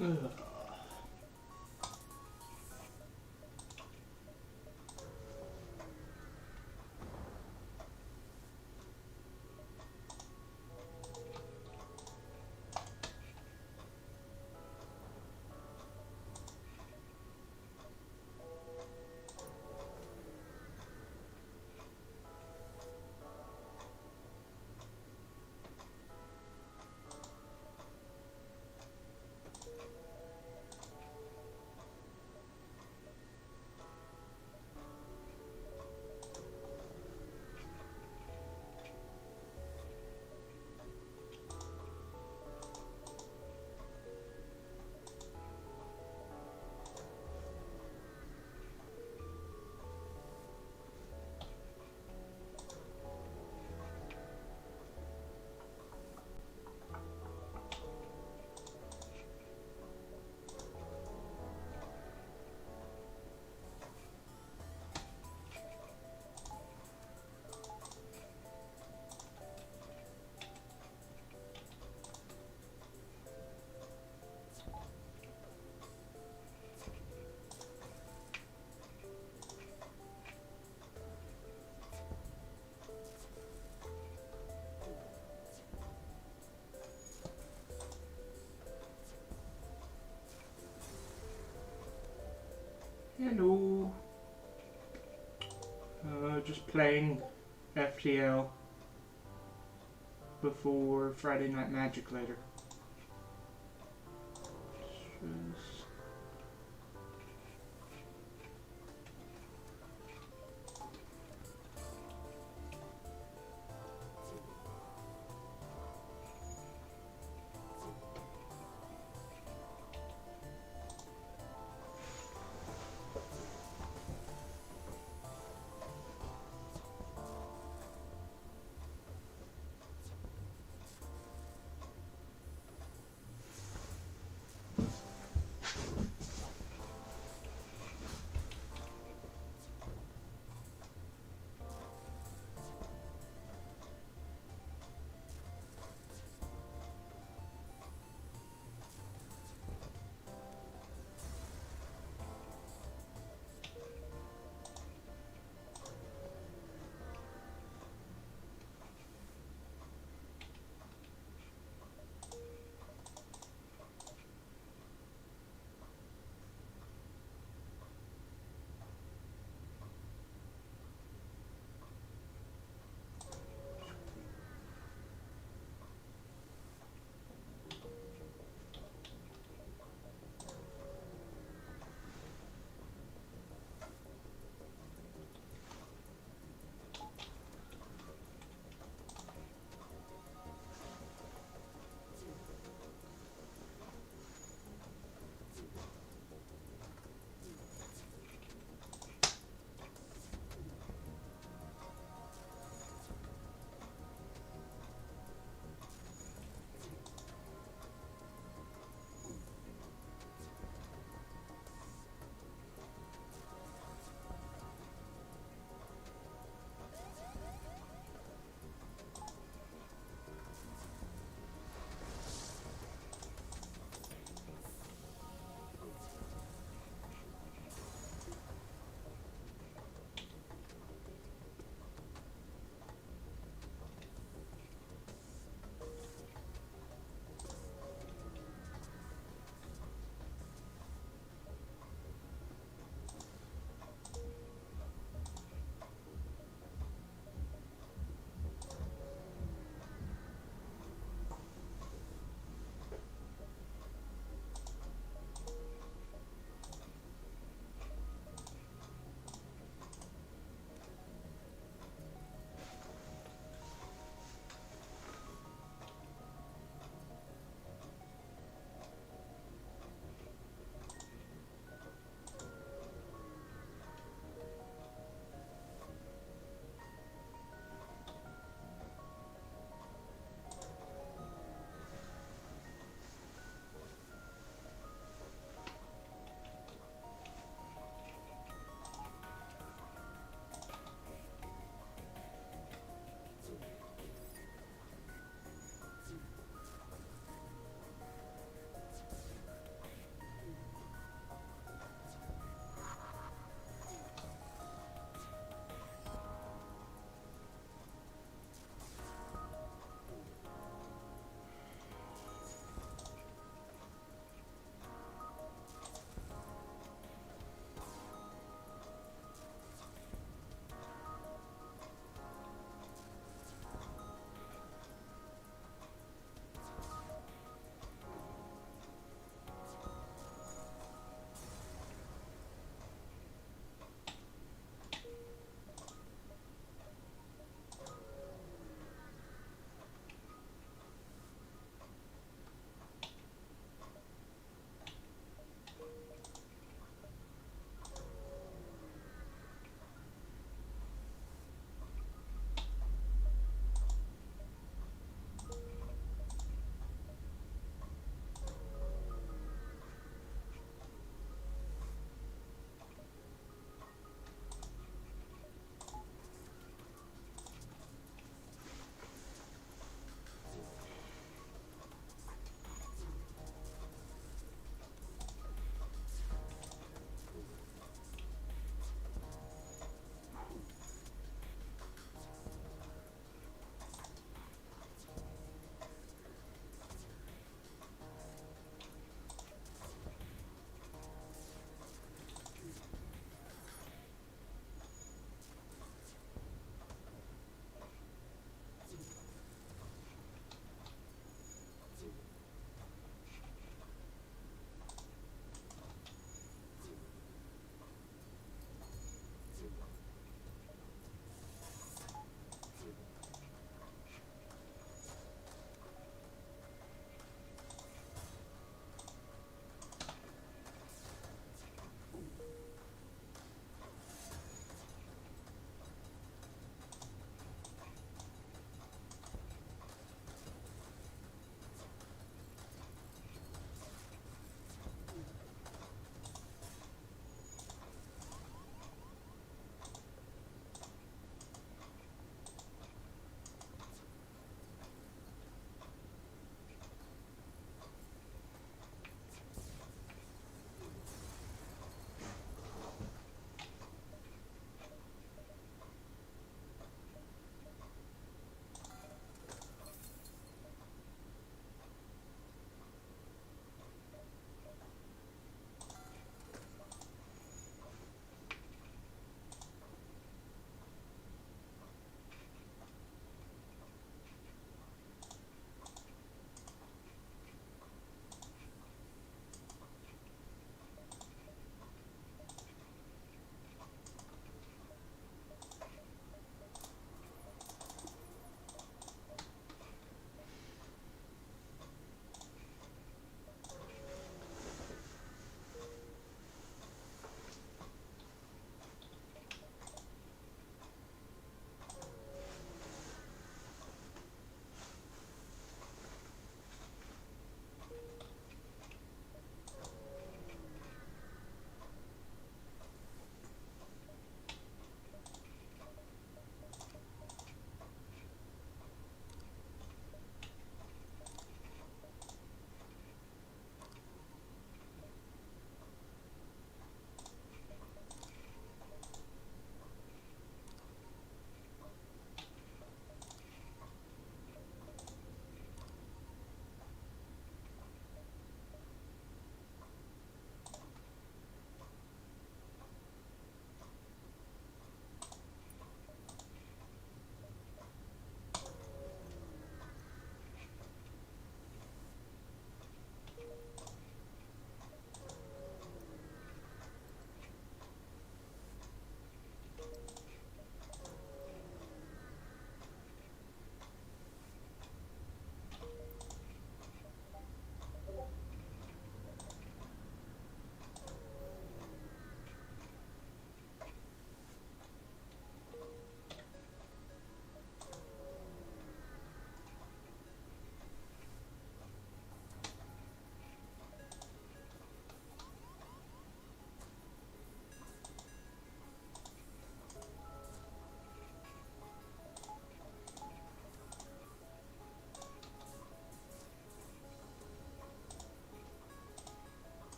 Ugh. Hello. Just playing FTL before Friday Night Magic later. Just...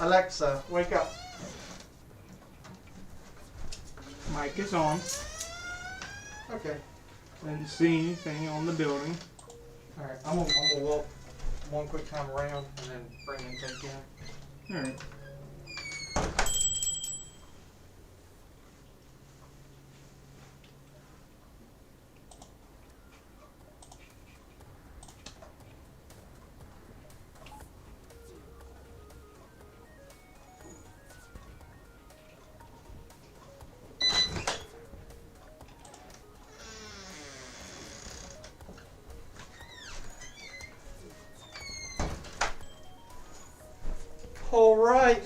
Alexa, wake up. Mic is on. Okay. Didn't see anything on the building. Alright, I'm gonna walk one quick time around and then bring in take in. Alright. All right.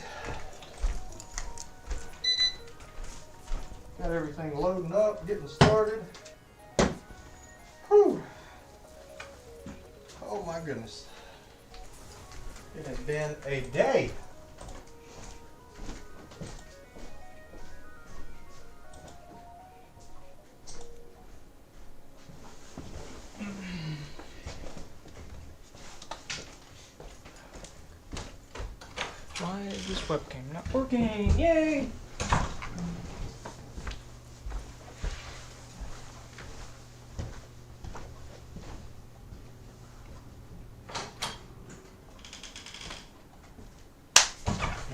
Got everything loading up, getting started. Whew. Oh my goodness. It has been a day. Why is this webcam not working? Yay!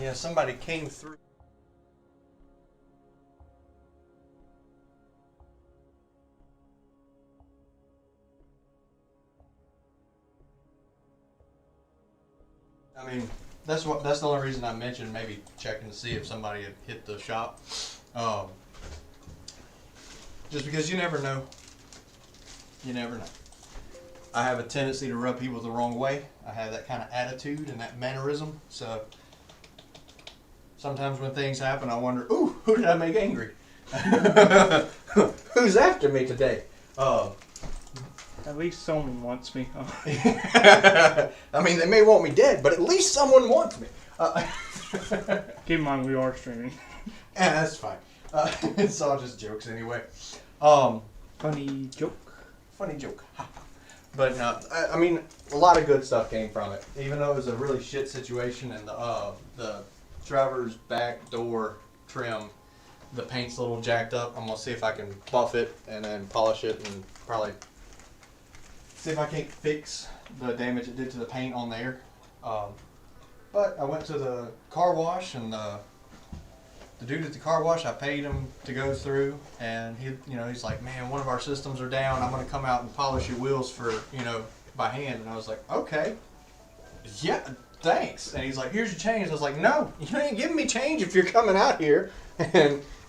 Yeah, somebody came through. I mean, that's the only reason I mentioned maybe checking to see if somebody had hit the shop. Just because you never know. You never know. I have a tendency to rub people the wrong way. I have that kind of attitude and that mannerism. So sometimes when things happen, I wonder, ooh, who did I make angry? Who's after me today? At least someone wants me. I mean, they may want me dead, but at least someone wants me. Keep in mind we are streaming. Yeah, that's fine. It's all just jokes anyway. Funny joke. Funny joke. But I mean, a lot of good stuff came from it. Even though it was a really shit situation, and the driver's back door trim, the paint's a little jacked up. I'm gonna see if I can buff it and then polish it and probably see if I can't fix the damage it did to the paint on there. But I went to the car wash, and the dude at the car wash, I paid him to go through, and he's like, man, one of our systems are down. I'm gonna come out and polish your wheels for, by hand. And I was like, okay, yeah, thanks. And he's like, here's your change. I was like, no, you ain't giving me change if you're coming out here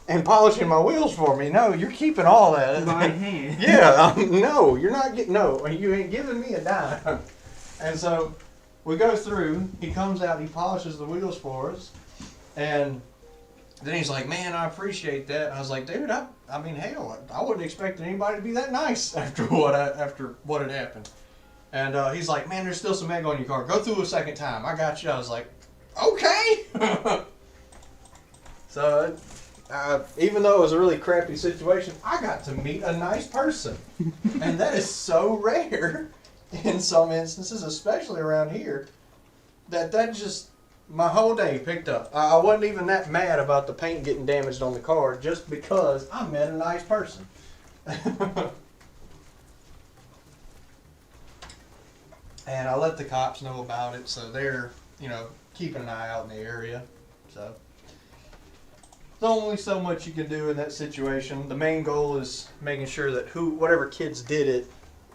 and polishing my wheels for me. No, you're keeping all that. By hand. Yeah, no, you're not getting, no, you ain't giving me a dime. And so we go through, he comes out, he polishes the wheels for us, and then he's like, man, I appreciate that. And I was like, dude, I mean, hell, I wouldn't expect anybody to be that nice after what had happened. And he's like, man, there's still some egg on your car. Go through a second time. I got you. I was like, okay. So even though it was a really crappy situation, I got to meet a nice person. And that is so rare in some instances, especially around here, that just, my whole day picked up. I wasn't even that mad about the paint getting damaged on the car just because I met a nice person. And I let the cops know about it, so they're, keeping an eye out in the area. So there's only so much you can do in that situation. The main goal is making sure that whatever kids did it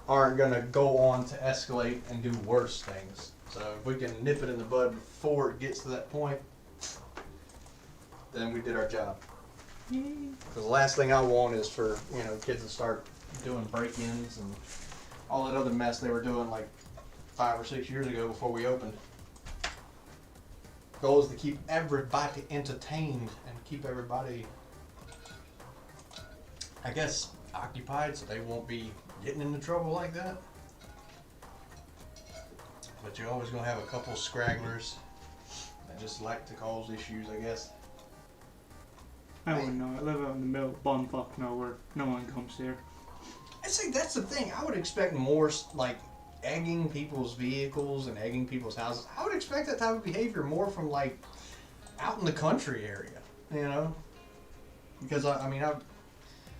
aren't going to go on to escalate and do worse things. So if we can nip it in the bud before it gets to that point, then we did our job. Because the last thing I want is for kids to start doing break-ins and all that other mess they were doing like 5 or 6 years ago before we opened. Goal is to keep everybody entertained and keep everybody, I guess, occupied so they won't be getting into trouble like that. But you're always going to have a couple scragglers that just like to cause issues, I guess. I wouldn't know. I live out in the middle of bumfuck nowhere. No one comes here. I think that's the thing. I would expect more, like, egging people's vehicles and egging people's houses. I would expect that type of behavior more from, like, out in the country area, you know? Because, I mean, I've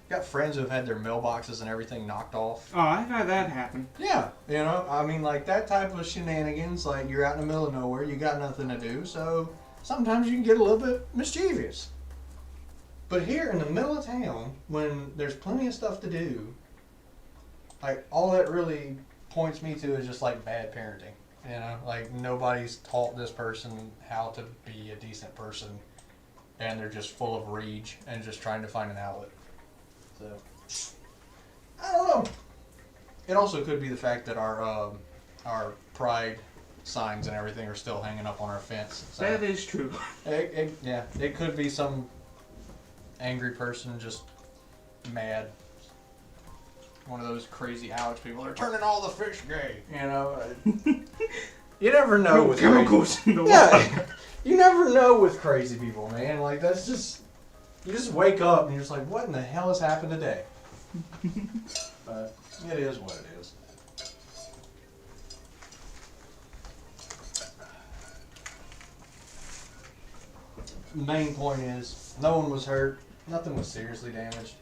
got friends who have had their mailboxes and everything knocked off. Oh, I've had that happen. Yeah, you know, I mean, like, that type of shenanigans, like, you're out in the middle of nowhere, you got nothing to do, so sometimes you can get a little bit mischievous. But here in the middle of town, when there's plenty of stuff to do, like, all that really points me to is just, like, bad parenting. You know, like, nobody's taught this person how to be a decent person, and they're just full of rage and just trying to find an outlet. So, I don't know. It also could be the fact that our pride signs and everything are still hanging up on our fence. So That is true. it could be some angry person just mad. One of those crazy Alex people. They're turning all the fish gay. You know, you never know with chemicals in the water. yeah, you never know with crazy people, man. Like that's just you just wake up and you're just like, what in the hell has happened today? But it is what it is. Main point is, no one was hurt. Nothing was seriously damaged.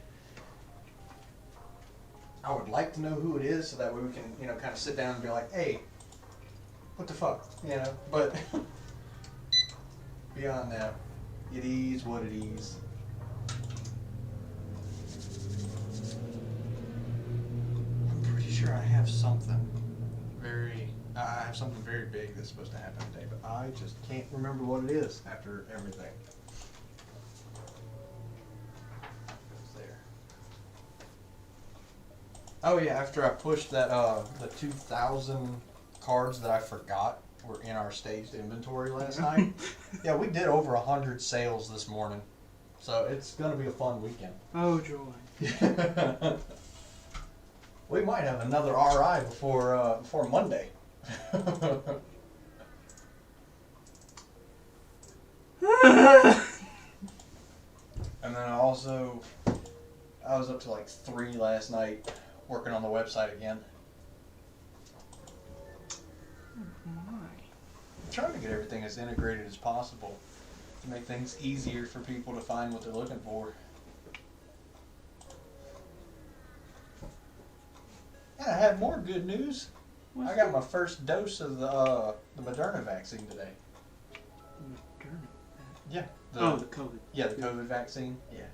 I would like to know who it is so that way we can, you know, kind of sit down and be like, hey, what the fuck, you know? But beyond that, it is what it is. I'm pretty sure I have something very big that's supposed to happen today, but I just can't remember what it is after everything. There. Oh yeah, after I pushed that, the 2,000 cards that I forgot were in our staged inventory last night. Yeah, we did over 100 sales this morning, so it's gonna be a fun weekend. Oh, joy. We might have another RI before Monday. And then I was up to like 3 last night working on the website again. My. I'm trying to get everything as integrated as possible to make things easier for people to find what they're looking for. And I have more good news. What's I got my first dose of the Moderna vaccine today. Moderna? Yeah. The COVID. Yeah, the COVID vaccine. Yeah.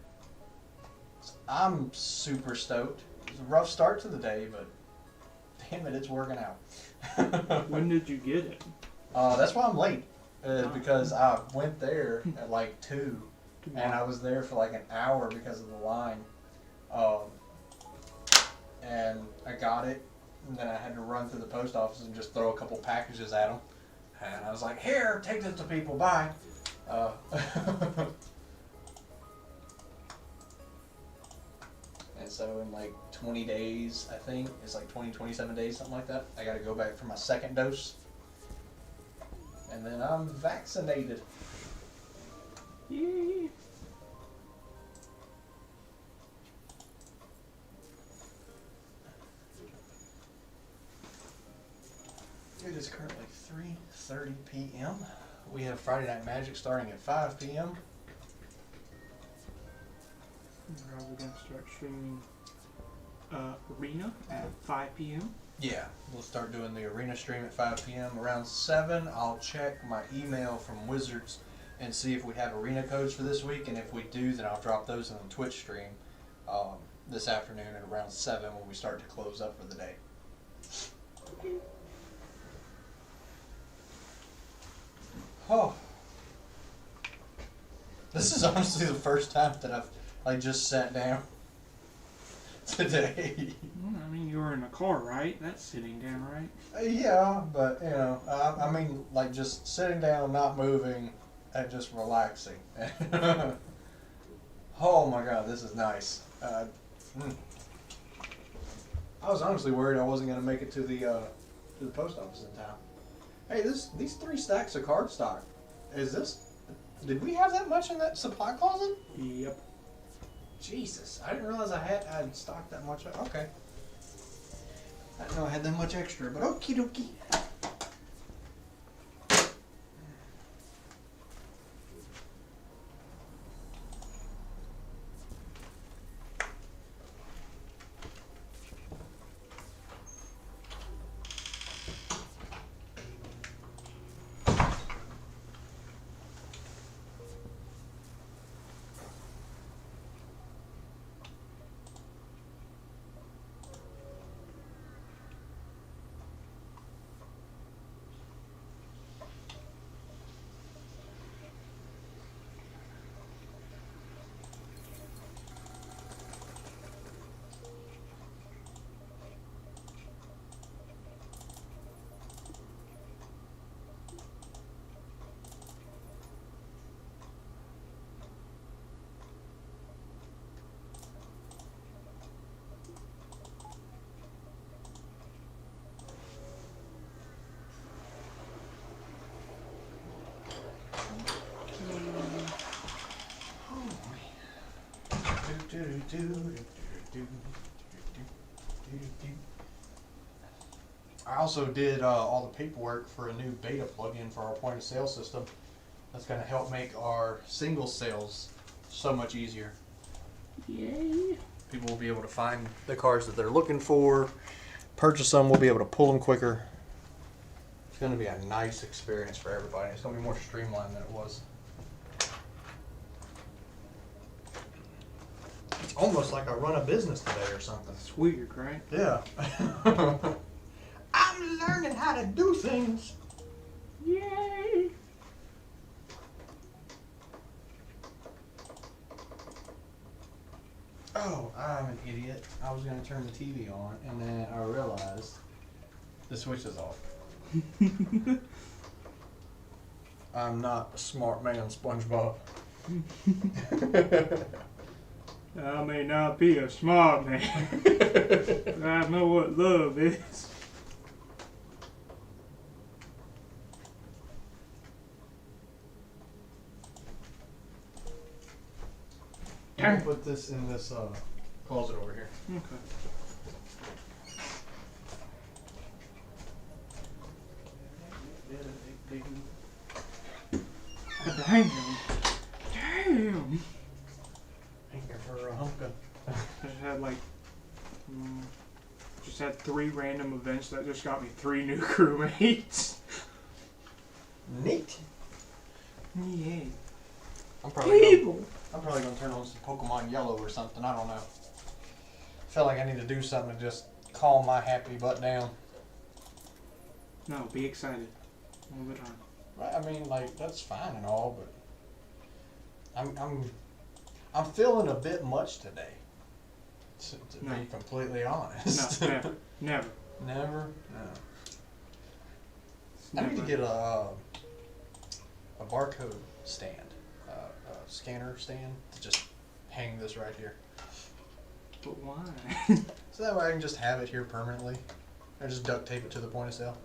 So I'm super stoked. It was a rough start to the day, but damn it, it's working out. When did you get it? That's why I'm late. Because I went there at like 2, and I was there for like an hour because of the line. And I got it, and then I had to run through the post office and just throw a couple packages at them. And I was like, here, take this to people, bye. And so in like 20 days, I think, it's like 27 days, something like that, I gotta go back for my second dose. And then I'm vaccinated. Yay. It is currently 3:30 p.m. We have Friday Night Magic starting at 5 p.m. We're probably going to start streaming Arena at 5 p.m. Yeah, we'll start doing the Arena stream at 5 p.m. Around 7, I'll check my email from Wizards and see if we have Arena codes for this week, and if we do, then I'll drop those in the Twitch stream this afternoon at around 7 when we start to close up for the day. Oh. This is honestly the first time that I've just sat down today. Well, I mean, you were in a car, right? That's sitting down, right? Yeah, but you know, I mean, like just sitting down, not moving, and just relaxing. Oh my God, this is nice. I was honestly worried I wasn't gonna make it to the post office in time. Hey, these 3 stacks of cardstock. Did we have that much in that supply closet? Yep. Jesus, I didn't realize I had stocked that much. Okay. I didn't know I had that much extra, but okie dokie. I also did all the paperwork for a new beta plugin for our point of sale system. That's going to help make our single sales so much easier. Yay. People will be able to find the cars that they're looking for, purchase them, we'll be able to pull them quicker. It's going to be a nice experience for everybody. It's going to be more streamlined than it was. It's almost like I run a business today or something. It's weird, right? Yeah. I'm learning how to do things. Yay. Oh, I'm an idiot. I was going to turn the TV on, and then I realized the switch is off. I'm not a smart man, SpongeBob. I may not be a smart man, but I know what love is. I'm gonna put this in this closet over here. Okay. Damn. Damn. Thank you for a hunka. I just had 3 random events that just got me 3 new crewmates. Neat. Yay. I'm probably People. gonna turn on some Pokemon Yellow or something. I don't know. I feel like I need to do something to just calm my happy butt down. No, be excited all the time. Right, I mean, like, that's fine and all, but I'm feeling a bit much today. To No. be completely honest. No, never. Never. Never? No. It's I need to never. get a barcode stand, a scanner stand to just hang this right here. But why? So that way I can just have it here permanently. I just duct tape it to the point of sale.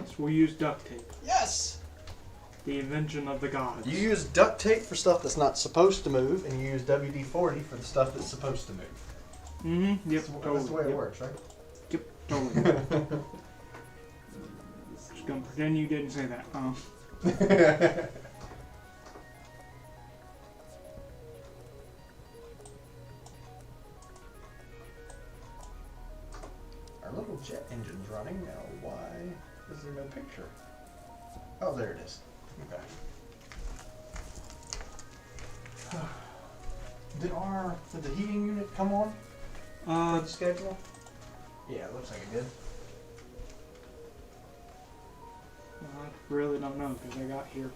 So we use duct tape. Yes! The invention of the gods. You use duct tape for stuff that's not supposed to move, and you use WD-40 for the stuff that's supposed to move. Mm-hmm. Yep. That's the way it works, right? Yep. Totally. Just gonna pretend you didn't say that. Our little jet engine's running now. Why is there no picture? Oh, there it is. Okay. Did the heating unit come on? The schedule? Yeah, it looks like it did. I really don't know because I got here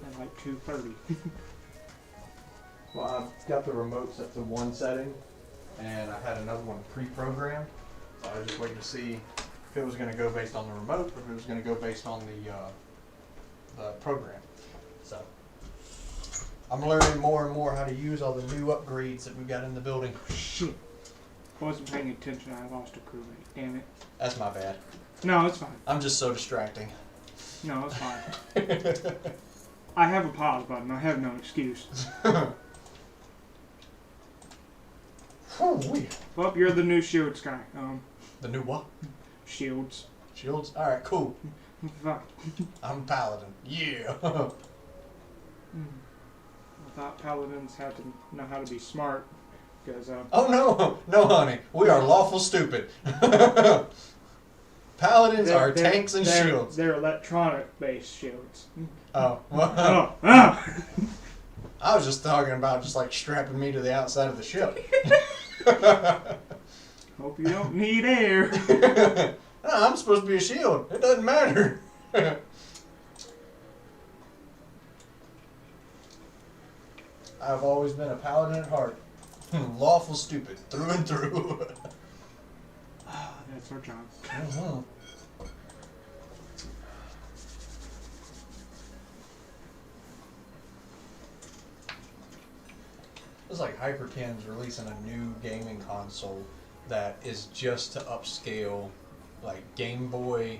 at like 2:30. Well, I've got the remote set to one setting, and I had another one pre-programmed. So I was just waiting to see if it was going to go based on the remote or if it was going to go based on the program. So I'm learning more and more how to use all the new upgrades that we got in the building. Shit. I wasn't paying attention. I lost a crewmate. Damn it. That's my bad. No, it's fine. I'm just so distracting. No, it's fine. I have a pause button. I have no excuse. Well, you're the new Shields guy. The new what? Shields. Shields? Alright, cool. Fuck. I'm Paladin. Yeah. I thought paladins had to know how to be smart. Because, Oh no! No, honey. We are lawful stupid. Paladins are tanks and shields. They're electronic-based shields. Oh. Well, Oh. Oh. I was just talking about just like strapping me to the outside of the ship. Hope you don't need air. No, I'm supposed to be a shield. It doesn't matter. I've always been a paladin at heart. Lawful stupid, through and through. That's our job. Mm-hmm. It's like Hyperkin's releasing a new gaming console that is just to upscale like Game Boy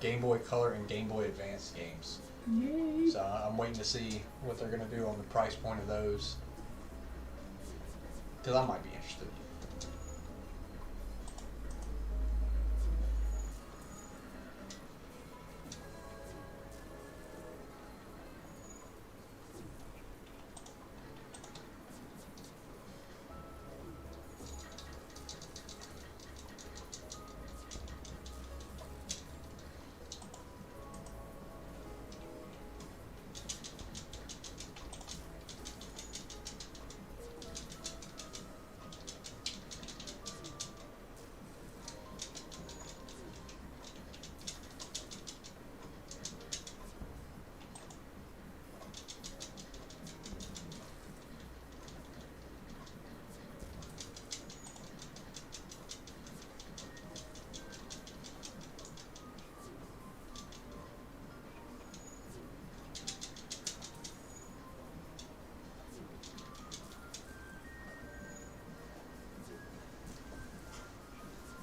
Color and Game Boy Advance games. Yay. So I'm waiting to see what they're going to do on the price point of those. Because I might be interested.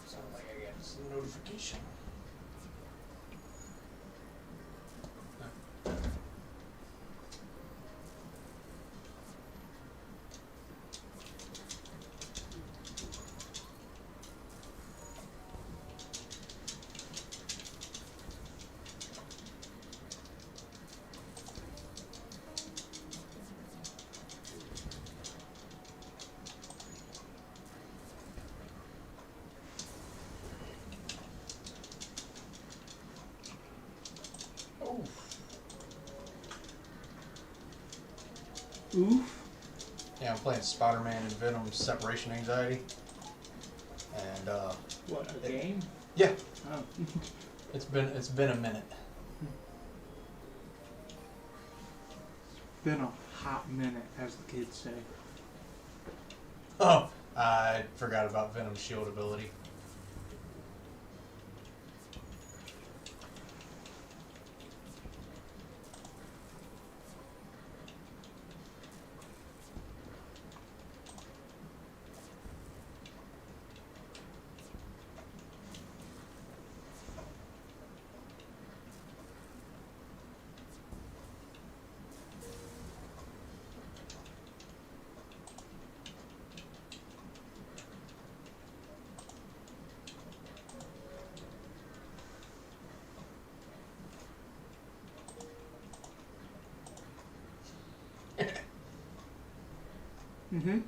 Sounds like I got some notification. Oh. Oof. Yeah, I'm playing Spider-Man and Venom Separation Anxiety. And What, a game? yeah, Oh. it's been a minute. Been a hot minute, as the kids say. Oh, I forgot about Venom's shield ability. Mm-hmm.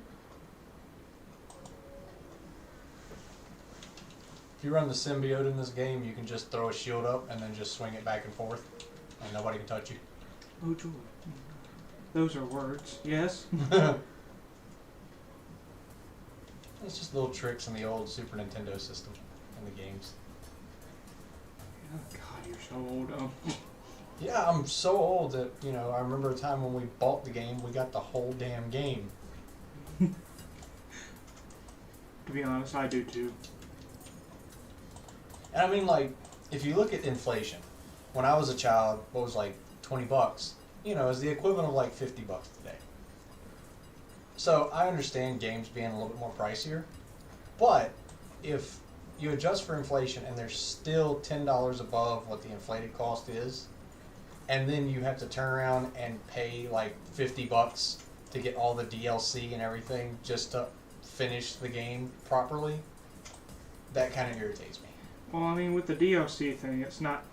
If you run the symbiote in this game, you can just throw a shield up and then just swing it back and forth, and nobody can touch you. Oh, joy. Those are words. Yes. It's just little tricks in the old Super Nintendo system in the games. Oh, God, you're so old. Yeah, I'm so old that, I remember a time when we bought the game, we got the whole damn game. To be honest, I do too. And I mean, like, if you look at inflation, when I was a child, what was like $20, is the equivalent of like $50 today. So I understand games being a little bit more pricier, but if you adjust for inflation and they're still $10 above what the inflated cost is, and then you have to turn around and pay like $50 to get all the DLC and everything just to finish the game properly, that kind of irritates me. Well, I mean, with the DLC thing, it's not,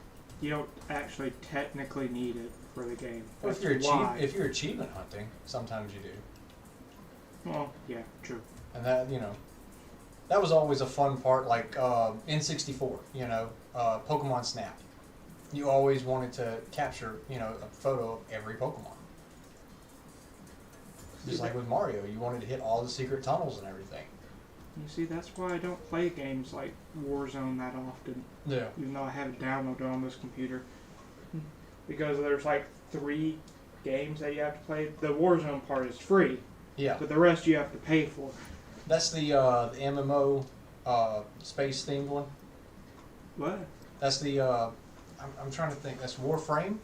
you don't actually technically need it for the game. Well, That's if you're achievement hunting, sometimes you do. Well, yeah, true. And that, that was always a fun part, like N64, Pokemon Snap. You always wanted to capture, a photo of every Pokemon. Just like with Mario, you wanted to hit all the secret tunnels and everything. You see, that's why I don't play games like Warzone that often. Yeah. Even though I have it downloaded on this computer. Because there's like 3 games that you have to play. The Warzone part is free. Yeah. But the rest you have to pay for. That's the MMO space themed one. What? That's the I'm trying to think. That's Warframe.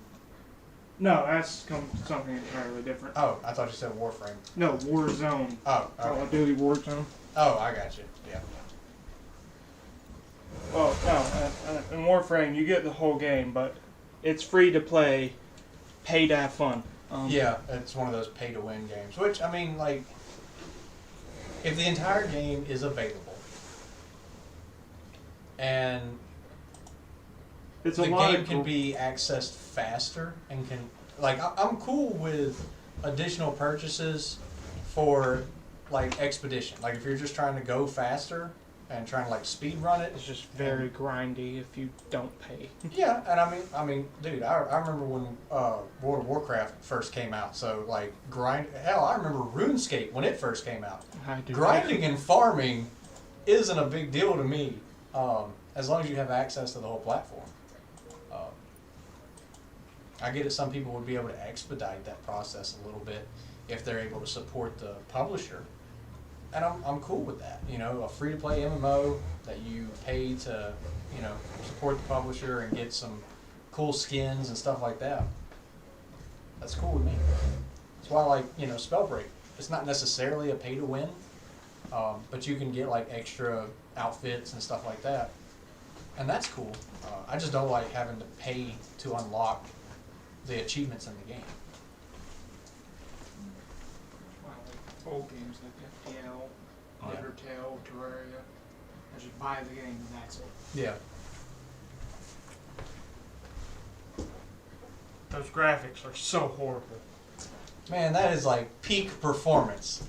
No, that's something entirely different. Oh, I thought you said Warframe. No, Warzone. Oh, Call okay. of Duty Warzone. Oh, I got you. Yeah. Well, no, in Warframe you get the whole game, but it's free to play pay to have fun. Yeah, it's one of those pay-to-win games. Which, I mean, like, if the entire game is available, and It's the a lot game of can be accessed faster, and can, like, I'm cool with additional purchases for, like, expedition. Like, if you're just trying to go faster and trying to, like, speed run it. It's just very grindy if you don't pay. Yeah, and I mean, dude, I remember when World of Warcraft first came out. So like hell, I remember RuneScape when it first came out. I do. Grinding and farming isn't a big deal to me, as long as you have access to the whole platform. I get it. Some people would be able to expedite that process a little bit if they're able to support the publisher. And I'm cool with that. You know, a free-to-play MMO that you pay to, you know, support the publisher and get some cool skins and stuff like that. That's cool with me. That's why I like, you know, Spellbreak. It's not necessarily a pay-to-win, but you can get, like, extra outfits and stuff like that. And that's cool. I just don't like having to pay to unlock the achievements in the game. Old games like FTL, Yeah. Undertale, Terraria. I just buy the game and that's it. Yeah. Those graphics are so horrible. Man, that is like peak performance.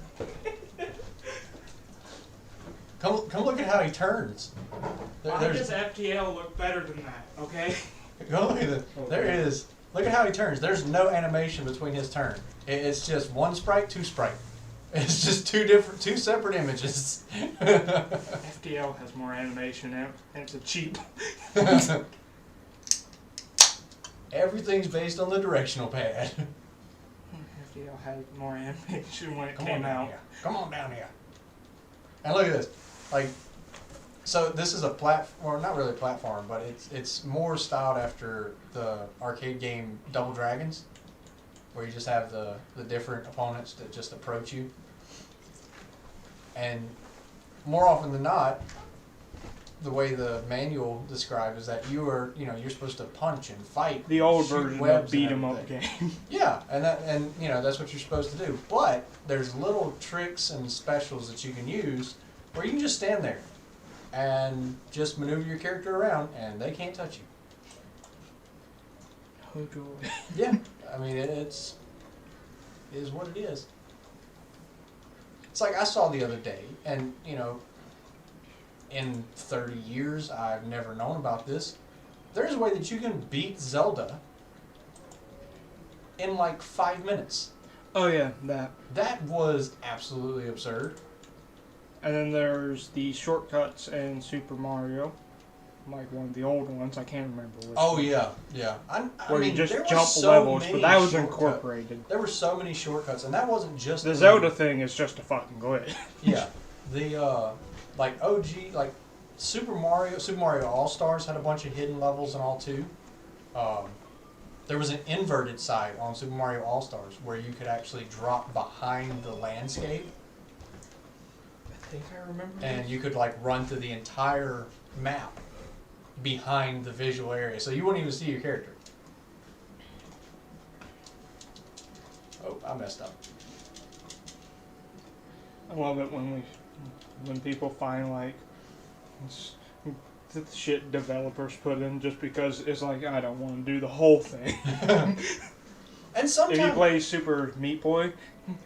Come look at how he turns. Why does FTL look better than that, okay? Go look at it. There it is. Look at how he turns. There's no animation between his turn. It's just one sprite, two sprite. It's just two separate images. FTL has more animation in it, and it's a cheap. Everything's based on the directional pad. FTL had more animation when it Come came on down out. here. Come on down here. And look at this. Like, so this is a platform, not really a platform, but it's more styled after the arcade game Double Dragons, where you just have the different opponents that just approach you. And more often than not, the way the manual describes is that you're supposed to punch and fight. The old shoot version webs of beat and 'em up everything. game. Yeah, and you know that's what you're supposed to do. But there's little tricks and specials that you can use where you can just stand there and just maneuver your character around, and they can't touch you. Oh joy. Yeah, I mean it is what it is. It's like I saw the other day, and you know, in 30 years I've never known about this. There's a way that you can beat Zelda in like 5 minutes. Oh yeah, that. That was absolutely absurd. And then there's the shortcuts in Super Mario, like one of the old ones. I can't remember which. Oh one. yeah. I Where mean, you just there were jump so levels, many but that was shortcuts. incorporated. There were so many shortcuts, and that wasn't just The Zelda thing is just a fucking glitch. Yeah, the like OG, like Super Mario All Stars had a bunch of hidden levels and all too. There was an inverted side on Super Mario All Stars where you could actually drop behind the landscape, I think I remember. and you could like run through the entire map behind the visual area, so you wouldn't even see your character. Oh, I messed up. I love it when people find like the shit developers put in just because it's like I don't want to do the whole thing. And sometimes If you play Super Meat Boy,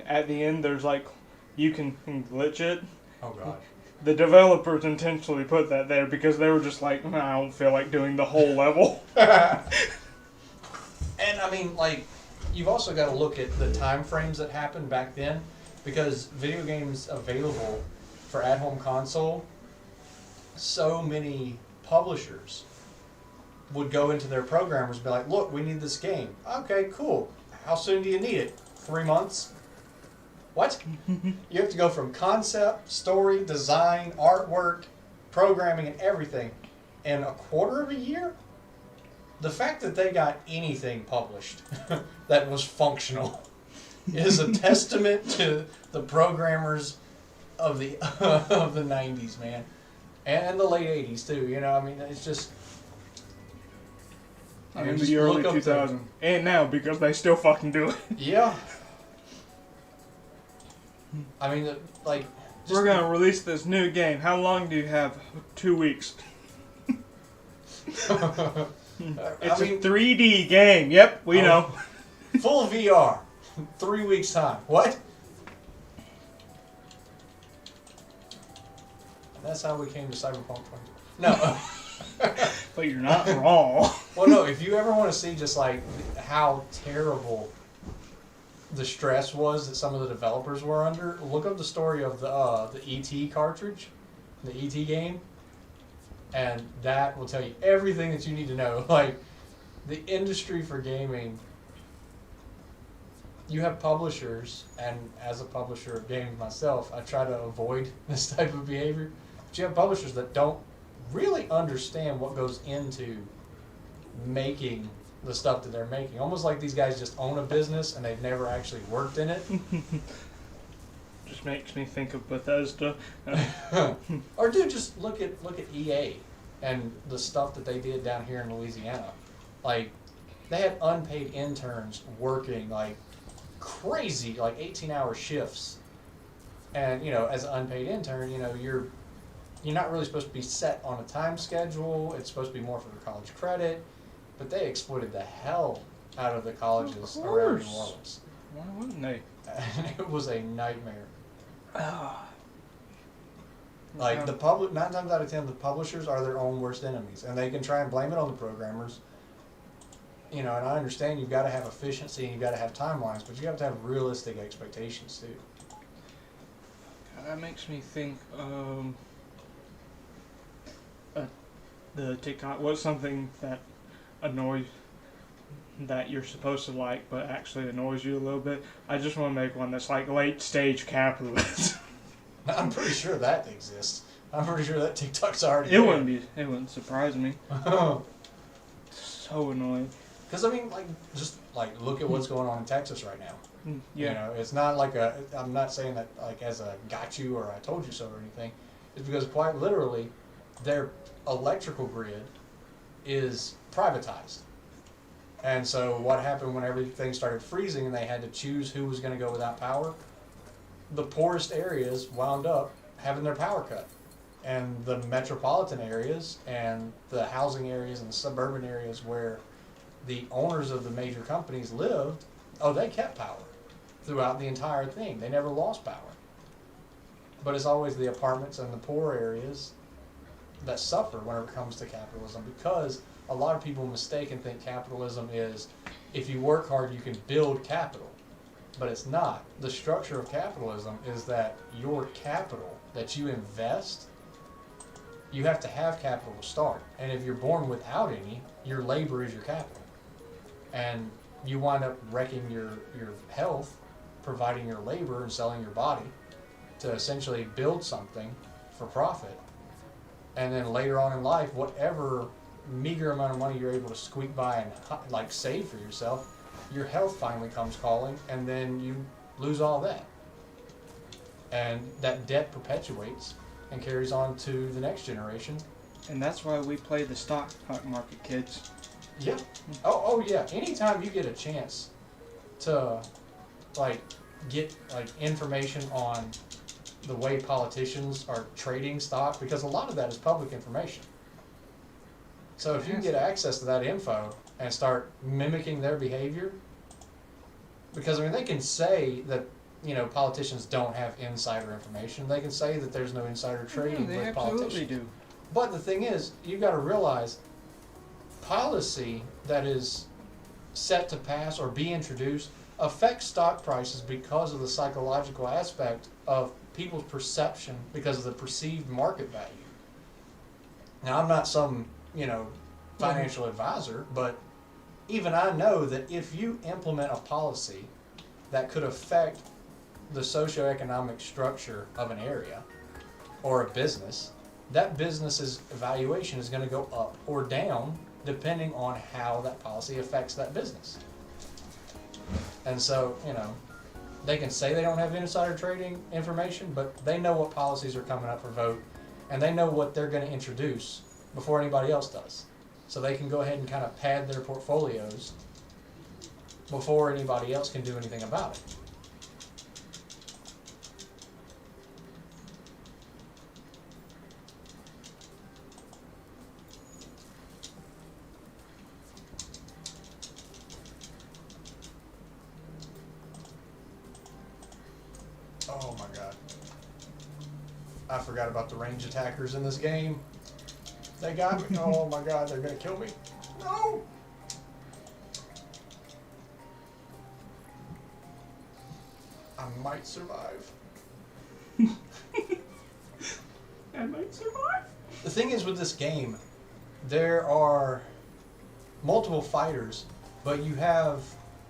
at the end there's like you can glitch it. oh god. The developers intentionally put that there because they were just like, I don't feel like doing the whole level. And I mean, like, you've also got to look at the time frames that happened back then, because video games available for at-home console, so many publishers would go into their programmers and be like, look, we need this game. Okay, cool. How soon do you need it? 3 months? What? You have to go from concept, story, design, artwork, programming, and everything in a quarter of a year? The fact that they got anything published that was functional is a testament to the programmers of the of the 90s, man. And the late 80s, too. You know, I mean, it's just... I mean, in just the early look up 2000s. And now, because they still fucking do it. Yeah. I mean, like. We're going to release this new game. How long do you have? 2 weeks. It's a 3D game. Yep, we know. Full VR. 3 weeks time. What? That's how we came to Cyberpunk 22. No. But you're not wrong. Well, no, if you ever want to see just like how terrible the stress was that some of the developers were under, look up the story of the ET cartridge, the ET game, and that will tell you everything that you need to know. Like, the industry for gaming, you have publishers, and as a publisher of games myself, I try to avoid this type of behavior. But you have publishers that don't really understand what goes into making the stuff that they're making. Almost like these guys just own a business and they've never actually worked in it. Just makes me think of Bethesda. Or dude, just look at EA and the stuff that they did down here in Louisiana. Like, they had unpaid interns working like crazy, like 18-hour shifts. And you know, as an unpaid intern, you know, you're not really supposed to be set on a time schedule. It's supposed to be more for the college credit. But they exploited the hell out of the colleges around New Orleans. Why wouldn't they? It was a nightmare. Ah. Like, 9 times out of 10, the publishers are their own worst enemies. And they can try and blame it on the programmers. You know, and I understand you've got to have efficiency and you've got to have timelines, but you have to have realistic expectations too. That makes me think, the TikTok was something that annoys, that you're supposed to like, but actually annoys you a little bit. I just want to make one that's like late stage capitalism. I'm pretty sure that exists. I'm pretty sure that TikTok's already It wouldn't surprise me. So annoying. Because, I mean, like, just, like, look at what's going on in Texas right now. Yeah. You know, it's not like I'm not saying that, like, as a got you or I told you so or anything. It's because, quite literally, their electrical grid is privatized. And so what happened when everything started freezing and they had to choose who was going to go without power? The poorest areas wound up having their power cut. And the metropolitan areas and the housing areas and the suburban areas where the owners of the major companies lived, they kept power throughout the entire thing. They never lost power. But it's always the apartments and the poor areas that suffer whenever it comes to capitalism, because a lot of people mistake and think capitalism is, if you work hard, you can build capital. But it's not. The structure of capitalism is that your capital that you invest, you have to have capital to start. And if you're born without any, your labor is your capital. And you wind up wrecking your health, providing your labor and selling your body to essentially build something for profit. And then later on in life, whatever meager amount of money you're able to squeak by and like save for yourself, your health finally comes calling, and then you lose all that. And that debt perpetuates and carries on to the next generation. And that's why we play the stock market, kids. Yeah. Oh yeah. Anytime you get a chance to like get like information on the way politicians are trading stock, because a lot of that is public information. So if you can get access to that info and start mimicking their behavior, because I mean they can say that, you know, politicians don't have insider information. They can say that there's no insider trading with politicians. They absolutely do. But the thing is, you've got to realize policy that is set to pass or be introduced affects stock prices because of the psychological aspect of people's perception, because of the perceived market value. Now, I'm not some, you know, financial advisor, but even I know that if you implement a policy that could affect the socioeconomic structure of an area or a business, that business's valuation is going to go up or down depending on how that policy affects that business. And so, you know, they can say they don't have insider trading information, but they know what policies are coming up for vote, and they know what they're going to introduce before anybody else does. so they can go ahead and kind of pad their portfolios before anybody else can do anything about it. Oh my god. I forgot about the range attackers in this game. They got me. Oh my god, they're gonna kill me. No! I might survive. I might survive. The thing is with this game, there are multiple fighters, but you have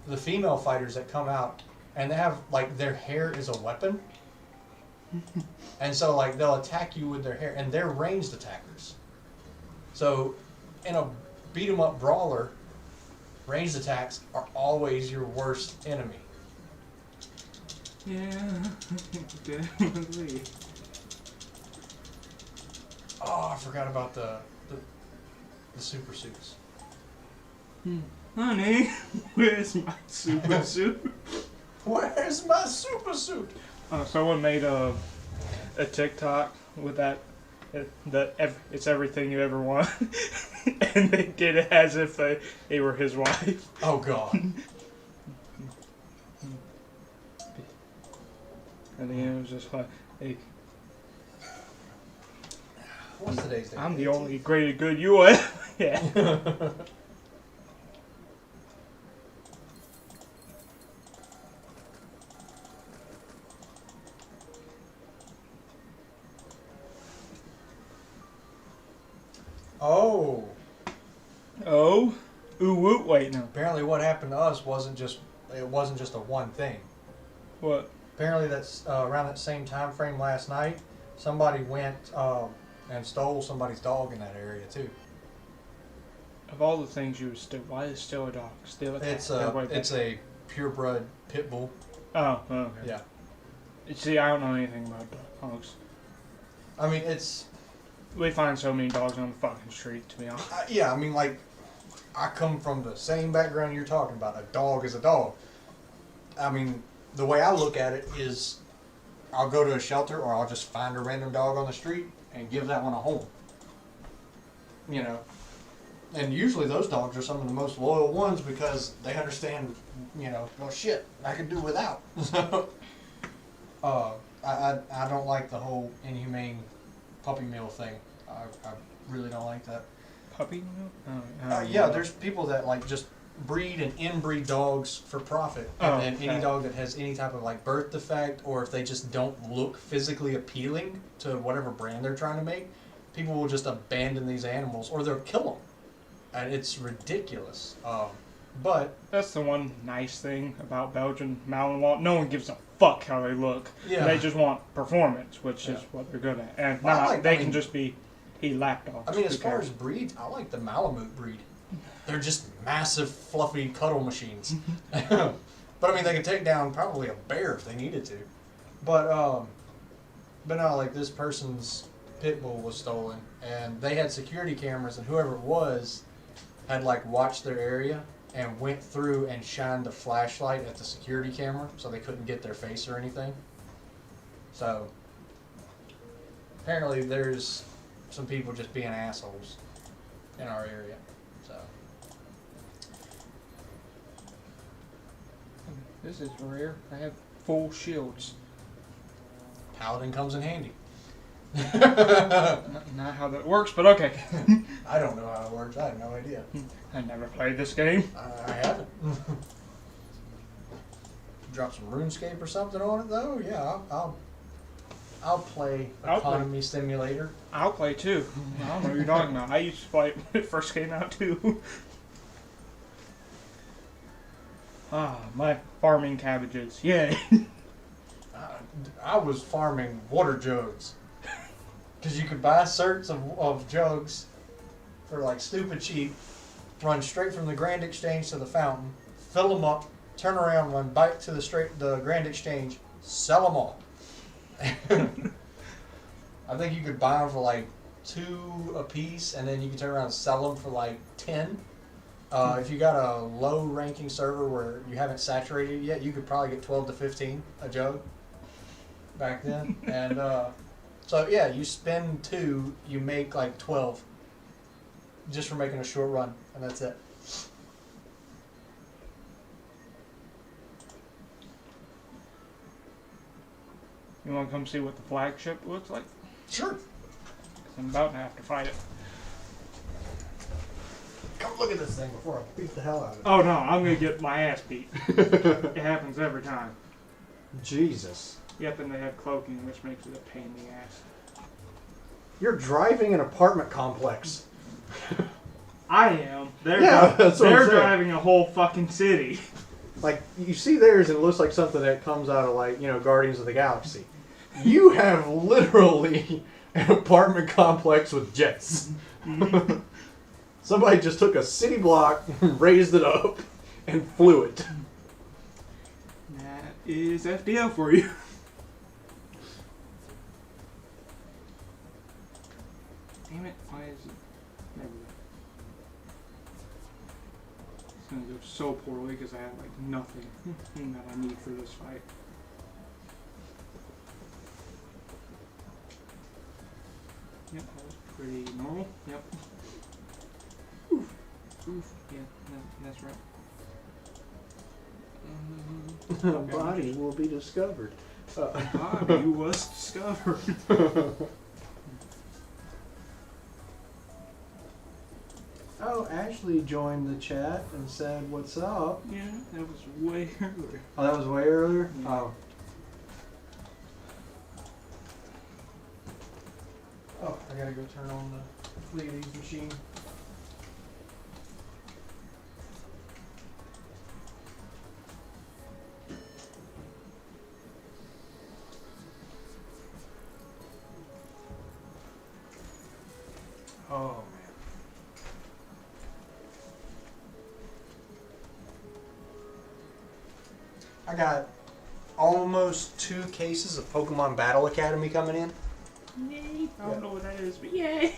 the female fighters that come out and they have, like, their hair is a weapon. And so, like, they'll attack you with their hair, and they're ranged attackers. So, in a beat-em-up brawler, ranged attacks are always your worst enemy. Yeah, definitely. Oh, I forgot about the super suits. Honey, where's my super suit? Where's my super suit? Someone made a TikTok with that. It's everything you ever want, and they did it as if they were his wife. Oh god. And then it was just like, hey, What's today's date? I'm the only great good you ever. Yeah. Oh. Oh. Ooh woo. Wait, no. Apparently, what happened to us wasn't just a one thing. What? Apparently, that's around that same time frame last night. Somebody went and stole somebody's dog in that area too. Of all the things you would steal, why is still a dog? Still a cat? It's a purebred pit bull. Oh, okay. Yeah. See, I don't know anything about dogs. I mean, it's We find so many dogs on the fucking street, to be honest. yeah. I mean, like, I come from the same background you're talking about. A dog is a dog. I mean, the way I look at it is, I'll go to a shelter or I'll just find a random dog on the street and give that one a home. You know, and usually those dogs are some of the most loyal ones because they understand, you know, well, shit, I could do without. So, I don't like the whole inhumane puppy mill thing. I really don't like that. Puppy milk? Yeah, there's people that like just breed and inbreed dogs for profit, and then any dog that has any type of like birth defect, or if they just don't look physically appealing to whatever brand they're trying to make, people will just abandon these animals or they'll kill them, and it's ridiculous. But that's the one nice thing about Belgian Malinois. No one gives a fuck how they look. Yeah. They just want performance, which is what they're good at, and they can just be lapdogs. I mean, as far as breeds, I like the Malamute breed. They're just massive, fluffy cuddle machines. But I mean, they can take down probably a bear if they needed to. But no, like this person's pit bull was stolen, and they had security cameras, and whoever it was had like watched their area and went through and shined a flashlight at the security camera, so they couldn't get their face or anything. So apparently, there's some people just being assholes in our area. So. This is rare. I have full shields. Paladin comes in handy. Not how that works, but okay. I don't know how it works. I have no idea. I never played this game. I haven't. Drop some RuneScape or something on it, though. Yeah, I'll play Economy Simulator. I'll play too. I don't know what you're talking about. I used to play it when it first came out too. My farming cabbages. Yay. I was farming water jugs. Because you could buy certs of jugs for like stupid cheap, run straight from the Grand Exchange to the fountain, fill them up, turn around, run back to the Grand Exchange, sell them all. I think you could buy them for like 2 a piece, and then you can turn around and sell them for like 10. If you got a low ranking server where you haven't saturated it yet, you could probably get 12 to 15 a jug back then. And so yeah, you spend 2, you make like 12 just for making a short run, and that's it. You want to come see what the flagship looks like? Sure. 'Cause I'm about to have to fight it. Come look at this thing before I beat the hell out of it. Oh no, I'm gonna get my ass beat. It happens every time. Jesus. Yep, and they have cloaking, which makes it a pain in the ass. You're driving an apartment complex. I am. They're Yeah, that's what I'm they're saying. driving a whole fucking city. Like, you see theirs and it looks like something that comes out of, like, Guardians of the Galaxy. You have literally an apartment complex with jets. Somebody just took a city block, raised it up, and flew it. That is FTL for you. Damn it, why is it... There we go. It's gonna go so poorly because I have like nothing that I need for this fight. Yep, that was pretty normal. Yep. Oof. Oof. Yeah, that's right. Okay. Body will be discovered. Bobby was discovered. Oh, Ashley joined the chat and said, "What's up?" Yeah, that was way earlier. Oh, that was way earlier? Yeah. Oh. Oh, I gotta go turn on the Pleiades machine. Oh, man. I got almost 2 cases of Pokemon Battle Academy coming in. Yay! I don't know what that is, but yay!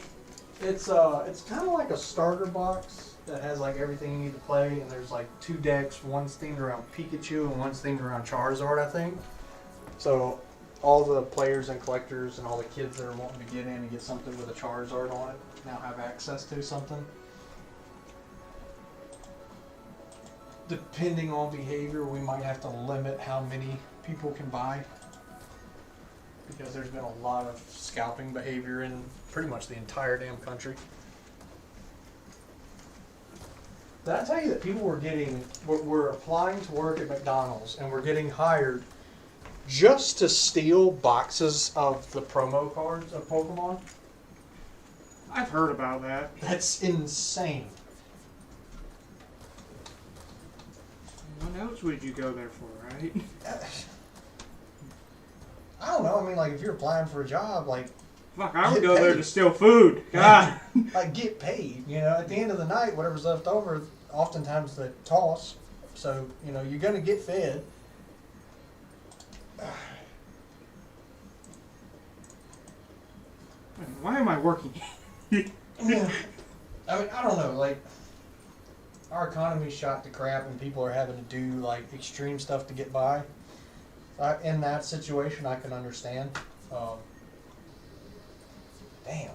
It's kind of like a starter box that has like everything you need to play, and there's like 2 decks. One's themed around Pikachu and one's themed around Charizard, I think. So all the players and collectors and all the kids that are wanting to get in and get something with a Charizard on it now have access to something. Depending on behavior, we might have to limit how many people can buy, because there's been a lot of scalping behavior in pretty much the entire damn country. Did I tell you that people were applying to work at McDonald's and were getting hired just to steal boxes of the promo cards of Pokemon? I've heard about that. That's insane. What else would you go there for, right? I don't know. I mean, like, if you're applying for a job, like, Fuck, I would Get go there paid. to steal food. God. like get paid. At the end of the night, whatever's left over, oftentimes they toss. So, you're going to get fed. Why am I working? Yeah. I mean, I don't know. Like, our economy's shot to crap, and people are having to do like extreme stuff to get by. In that situation, I can understand. Damn.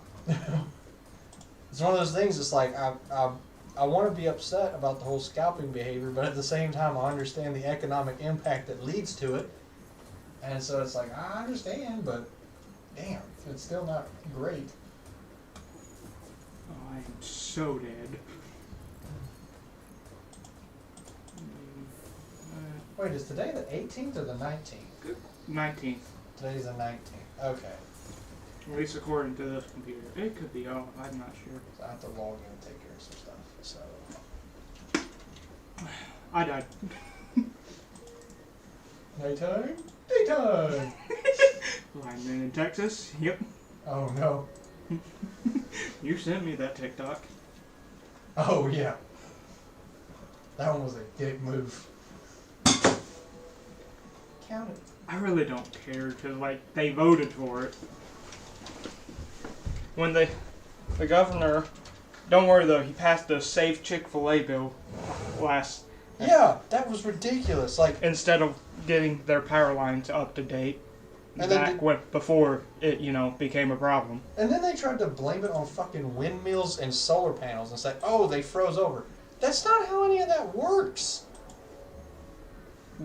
It's one of those things. It's like I want to be upset about the whole scalping behavior, but at the same time, I understand the economic impact that leads to it. And so it's like, I understand, but damn, it's still not great. Oh, I am so dead. Wait, is today the 18th or the 19th? 19th. Today's the 19th. Okay. At least according to this computer. It could be off. I'm not sure. So I have to log in and take care of some stuff. So. I died. Nighttime? Daytime! Lineman in Texas. Yep. Oh no. You sent me that TikTok. Oh yeah. That one was a dick move. Count it. I really don't care because, like, they voted for it. when the governor, don't worry though, he passed the Safe Chick-fil-A bill last. Yeah, that was ridiculous. Like, instead of getting their power lines up to date, and back when before it became a problem. And then they tried to blame it on fucking windmills and solar panels and say, oh, they froze over. That's not how any of that works.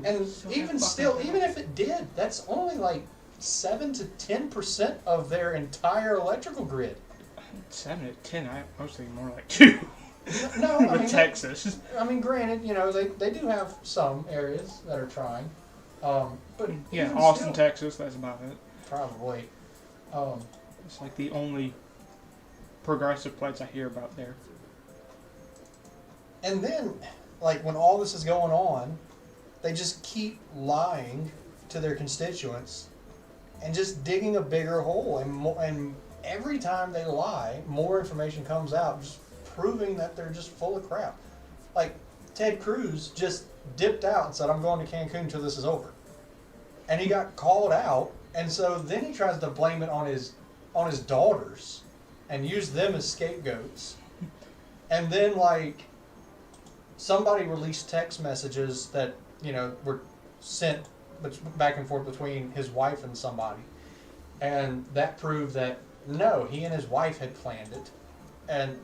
And even still, even if it did, that's only like 7 to 10% of their entire electrical grid. 7 to 10, I was thinking more like 2. No, I mean, Texas. I mean, granted, they do have some areas that are trying. But yeah, Austin, still, Texas, that's about it. Probably. It's like the only progressive place I hear about there. And then, like, when all this is going on, they just keep lying to their constituents and just digging a bigger hole. And every time they lie, more information comes out, just proving that they're just full of crap. Like, Ted Cruz just dipped out and said, I'm going to Cancun until this is over. And he got called out, and so then he tries to blame it on his daughters and use them as scapegoats. And then, like, somebody released text messages that, were sent back and forth between his wife and somebody. And that proved that, no, he and his wife had planned it. And,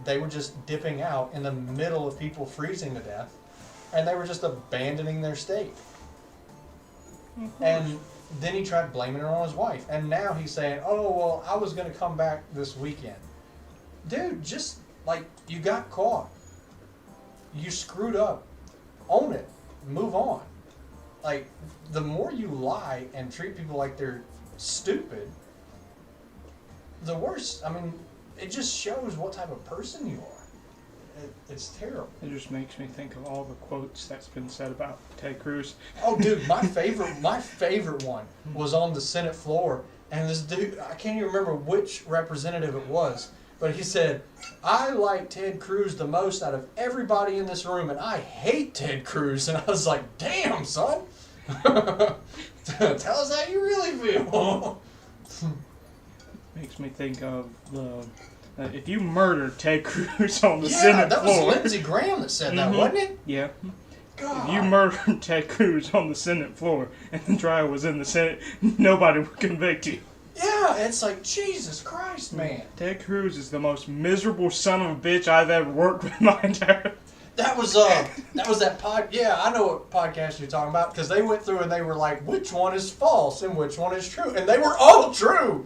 they were just dipping out in the middle of people freezing to death. And they were just abandoning their state. And then he tried blaming it on his wife. And now he's saying, oh, well, I was going to come back this weekend. Dude, just, like, you got caught. You screwed up. Own it. Move on. Like, the more you lie and treat people like they're stupid, the worse. I mean, it just shows what type of person you are. It's terrible. It just makes me think of all the quotes that's been said about Ted Cruz. Oh, dude, my favorite one was on the Senate floor, and this dude, I can't even remember which representative it was, but he said, I like Ted Cruz the most out of everybody in this room, and I hate Ted Cruz. And I was like, damn, son. Tell us how you really feel. Makes me think of the... if you murdered Ted Cruz on the Senate that floor... was Lindsey Graham that said that, wasn't it? Yeah. God. If you murdered Ted Cruz on the Senate floor and the trial was in the Senate, nobody would convict you. Yeah, it's like, Jesus Christ, man. Ted Cruz is the most miserable son of a bitch I've ever worked with my entire... That was that pod. Yeah, I know what podcast you're talking about, because they went through and they were like, which one is false and which one is true, and they were all true.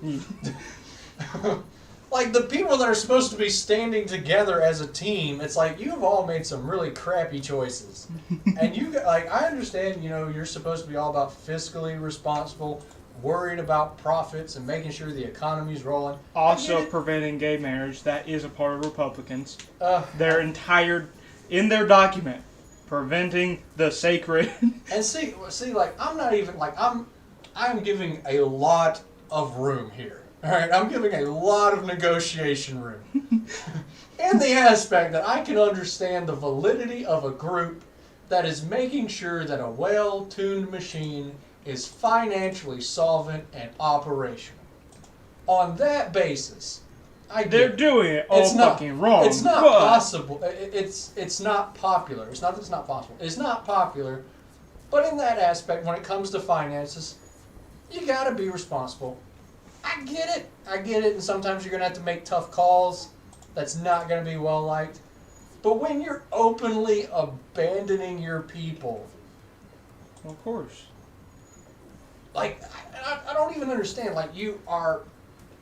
Like, the people that are supposed to be standing together as a team, it's like, you've all made some really crappy choices. And I understand, you're supposed to be all about fiscally responsible, worried about profits and making sure the economy's rolling. Also preventing gay marriage. That is a part of Republicans. In their document, preventing the sacred. And see, like, I'm not even, like, I'm giving a lot of room here. All right, I'm giving a lot of negotiation room. In the aspect that I can understand the validity of a group that is making sure that a well-tuned machine is financially solvent and operational. On that basis, they're doing it all fucking wrong. It's not possible. It's not popular. It's not that it's not possible. It's not popular. But in that aspect, when it comes to finances, you got to be responsible. I get it, and sometimes you're going to have to make tough calls. That's not going to be well liked. But when you're openly abandoning your people... Of course. Like, I don't even understand. Like, you are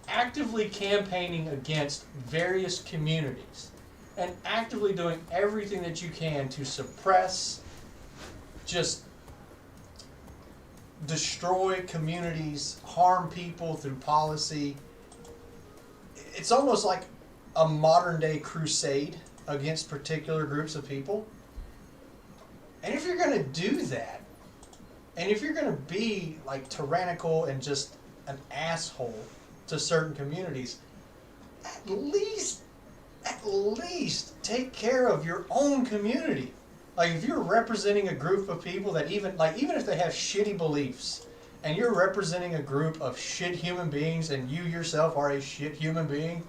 actively campaigning against various communities and actively doing everything that you can to suppress, just destroy communities, harm people through policy. It's almost like a modern day crusade against particular groups of people. And if you're going to do that, and if you're going to be like tyrannical and just an asshole to certain communities, at least take care of your own community. Like, if you're representing a group of people that even if they have shitty beliefs and you're representing a group of shit human beings, and you yourself are a shit human being,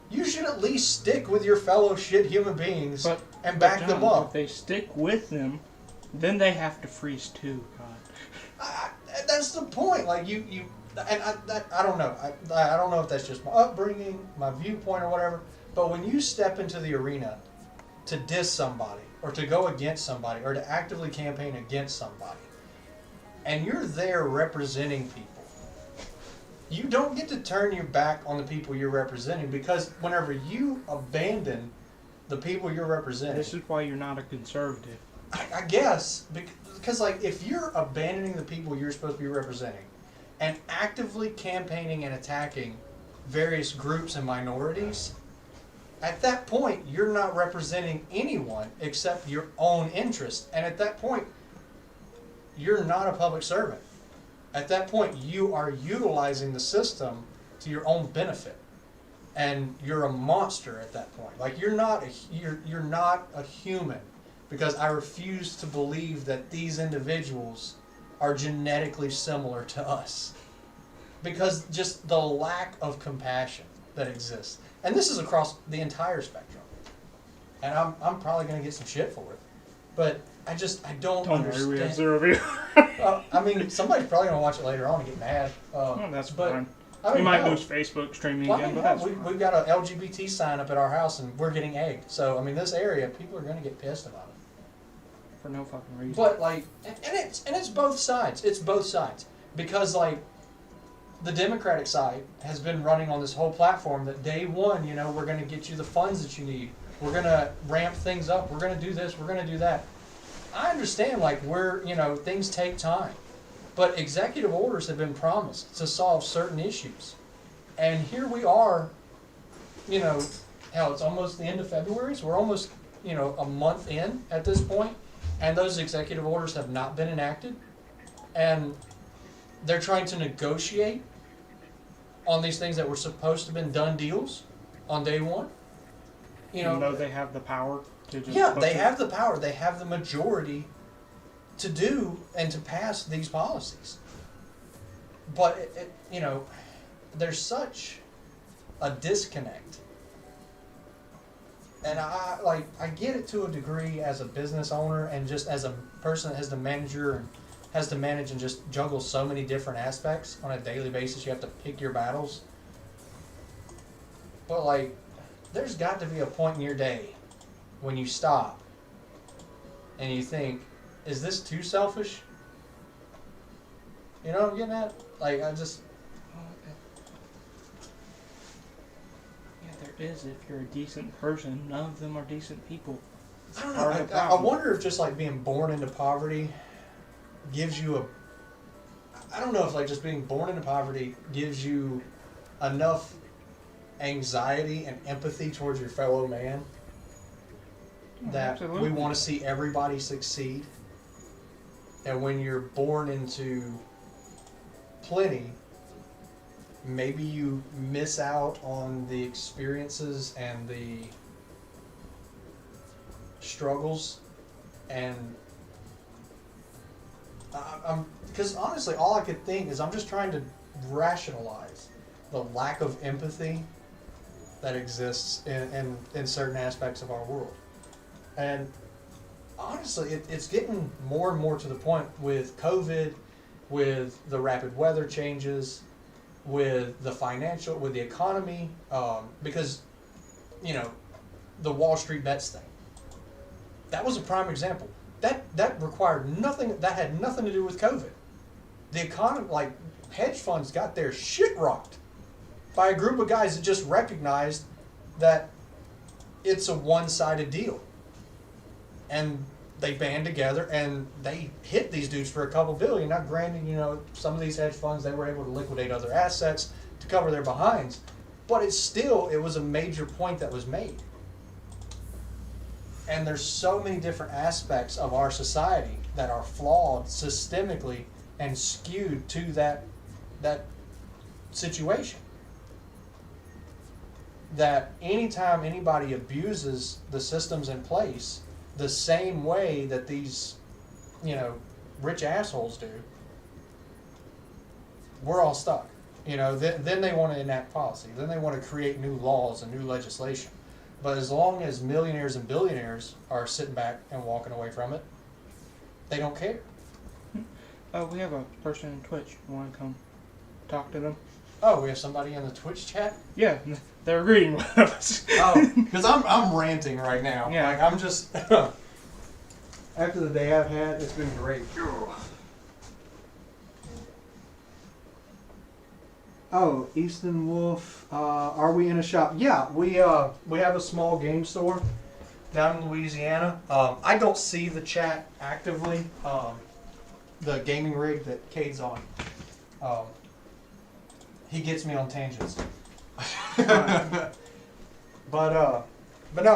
you should at least stick with your fellow shit human beings and back John, them up. If they stick with them, then they have to freeze too, God. That's the point. Like, I don't know. I don't know if that's just my upbringing, my viewpoint, or whatever. But when you step into the arena to diss somebody, or to go against somebody, or to actively campaign against somebody, and you're there representing people, you don't get to turn your back on the people you're representing, because whenever you abandon the people you're representing... This is why you're not a conservative. I guess, because like, if you're abandoning the people you're supposed to be representing and actively campaigning and attacking various groups and minorities, at that point, you're not representing anyone except your own interest. And at that point, you're not a public servant. At that point, you are utilizing the system to your own benefit. And you're a monster at that point. Like, you're not a human, because I refuse to believe that these individuals are genetically similar to us. Because just the lack of compassion that exists. And this is across the entire spectrum. And I'm probably going to get some shit for it. But I don't understand. Worry, we have zero views. I mean, somebody's probably going to watch it later on and get mad. Well, that's fine. I mean, We might no. lose Facebook streaming Well, I again, mean, but no, that's fine. we've got an LGBT sign up at our house, and we're getting egged. So, I mean, this area, people are going to get pissed about it. For no fucking reason. But like, and it's both sides. It's both sides, because like, the Democratic side has been running on this whole platform that day one, we're going to get you the funds that you need. We're going to ramp things up. We're going to do this. We're going to do that. I understand, like, things take time, but executive orders have been promised to solve certain issues, and here we are. Hell, it's almost the end of February, so we're almost a month in at this point. And those executive orders have not been enacted. And they're trying to negotiate on these things that were supposed to have been done deals on day one. Even though they have the power to just... Yeah, they have the power. They have the majority to do and to pass these policies. But, there's such a disconnect. And I get it to a degree as a business owner, and just as a person that has to manage and just juggle so many different aspects on a daily basis. You have to pick your battles. But like, there's got to be a point in your day when you stop and you think, is this too selfish? You know what I'm getting at? Like, There is, if you're a decent person. None of them are decent people. I don't know. I wonder if just like being born into poverty gives you I don't know if like just being born into poverty gives you enough anxiety and empathy towards your fellow man that Absolutely. we want to see everybody succeed. And when you're born into plenty, maybe you miss out on the experiences and the struggles, and because honestly, all I could think is I'm just trying to rationalize the lack of empathy that exists in certain aspects of our world. And honestly, it's getting more and more to the point with COVID, with the rapid weather changes, with the economy, because, the Wall Street bets thing. That was a prime example. That required nothing, that had nothing to do with COVID. The economy, like, hedge funds got their shit rocked by a group of guys that just recognized that it's a one-sided deal. And they band together and they hit these dudes for a couple billion. Now, granted, some of these hedge funds, they were able to liquidate other assets to cover their behinds, but it was a major point that was made. And there's so many different aspects of our society that are flawed systemically and skewed to that situation. That anytime anybody abuses the systems in place the same way that these, rich assholes do, we're all stuck. You know, then they want to enact policy. Then they want to create new laws and new legislation. But as long as millionaires and billionaires are sitting back and walking away from it, they don't care. We have a person in Twitch. You want to come talk to them? Oh, we have somebody in the Twitch chat? Yeah, they're agreeing with us. Oh, because I'm ranting right now. Yeah. Like, I'm just... After the day I've had, it's been great. Oh, Easton Wolf, are we in a shop? Yeah, we have a small game store down in Louisiana. I don't see the chat actively. The gaming rig that Cade's on. He gets me on tangents. But no,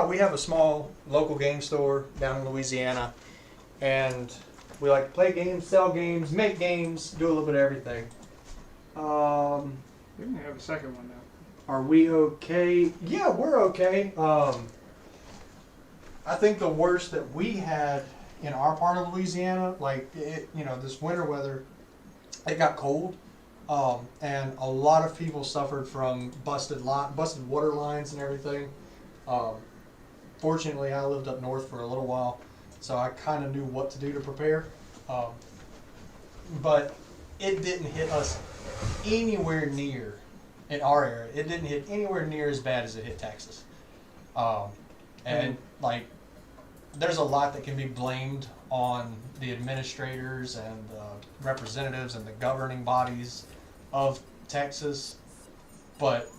we have a small local game store down in Louisiana, and we like to play games, sell games, make games, do a little bit of everything. We're gonna have a second one now. Are we okay? Yeah, we're okay. I think the worst that we had in our part of Louisiana, like this winter weather, it got cold, and a lot of people suffered from busted water lines and everything. Fortunately, I lived up north for a little while, so I kind of knew what to do to prepare. But it didn't hit us anywhere near, in our area, it didn't hit anywhere near as bad as it hit Texas. Like, there's a lot that can be blamed on the administrators and the representatives and the governing bodies of Texas, but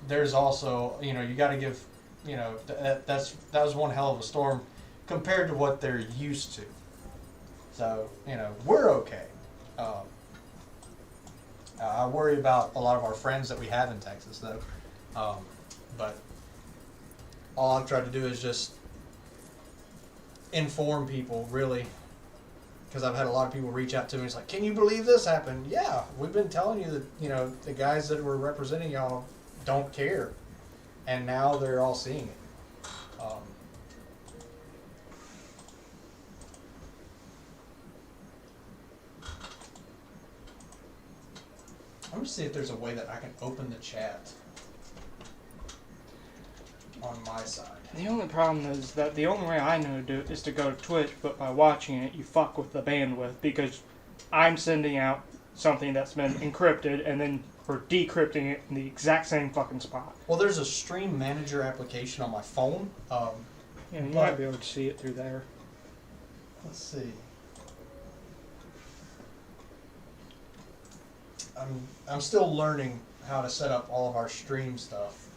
there's also, you got to give, that was one hell of a storm compared to what they're used to. So, we're okay. I worry about a lot of our friends that we have in Texas, though. But all I've tried to do is just inform people, really, because I've had a lot of people reach out to me. It's like, can you believe this happened? Yeah, we've been telling you that, the guys that were representing y'all don't care, and now they're all seeing it. I'm gonna see if there's a way that I can open the chat on my side. The only problem is that the only way I know to do it is to go to Twitch, but by watching it, you fuck with the bandwidth because I'm sending out something that's been encrypted and then we're decrypting it in the exact same fucking spot. Well, there's a stream manager application on my phone. Yeah, you might be able to see it through there. Let's see. I'm still learning how to set up all of our stream stuff.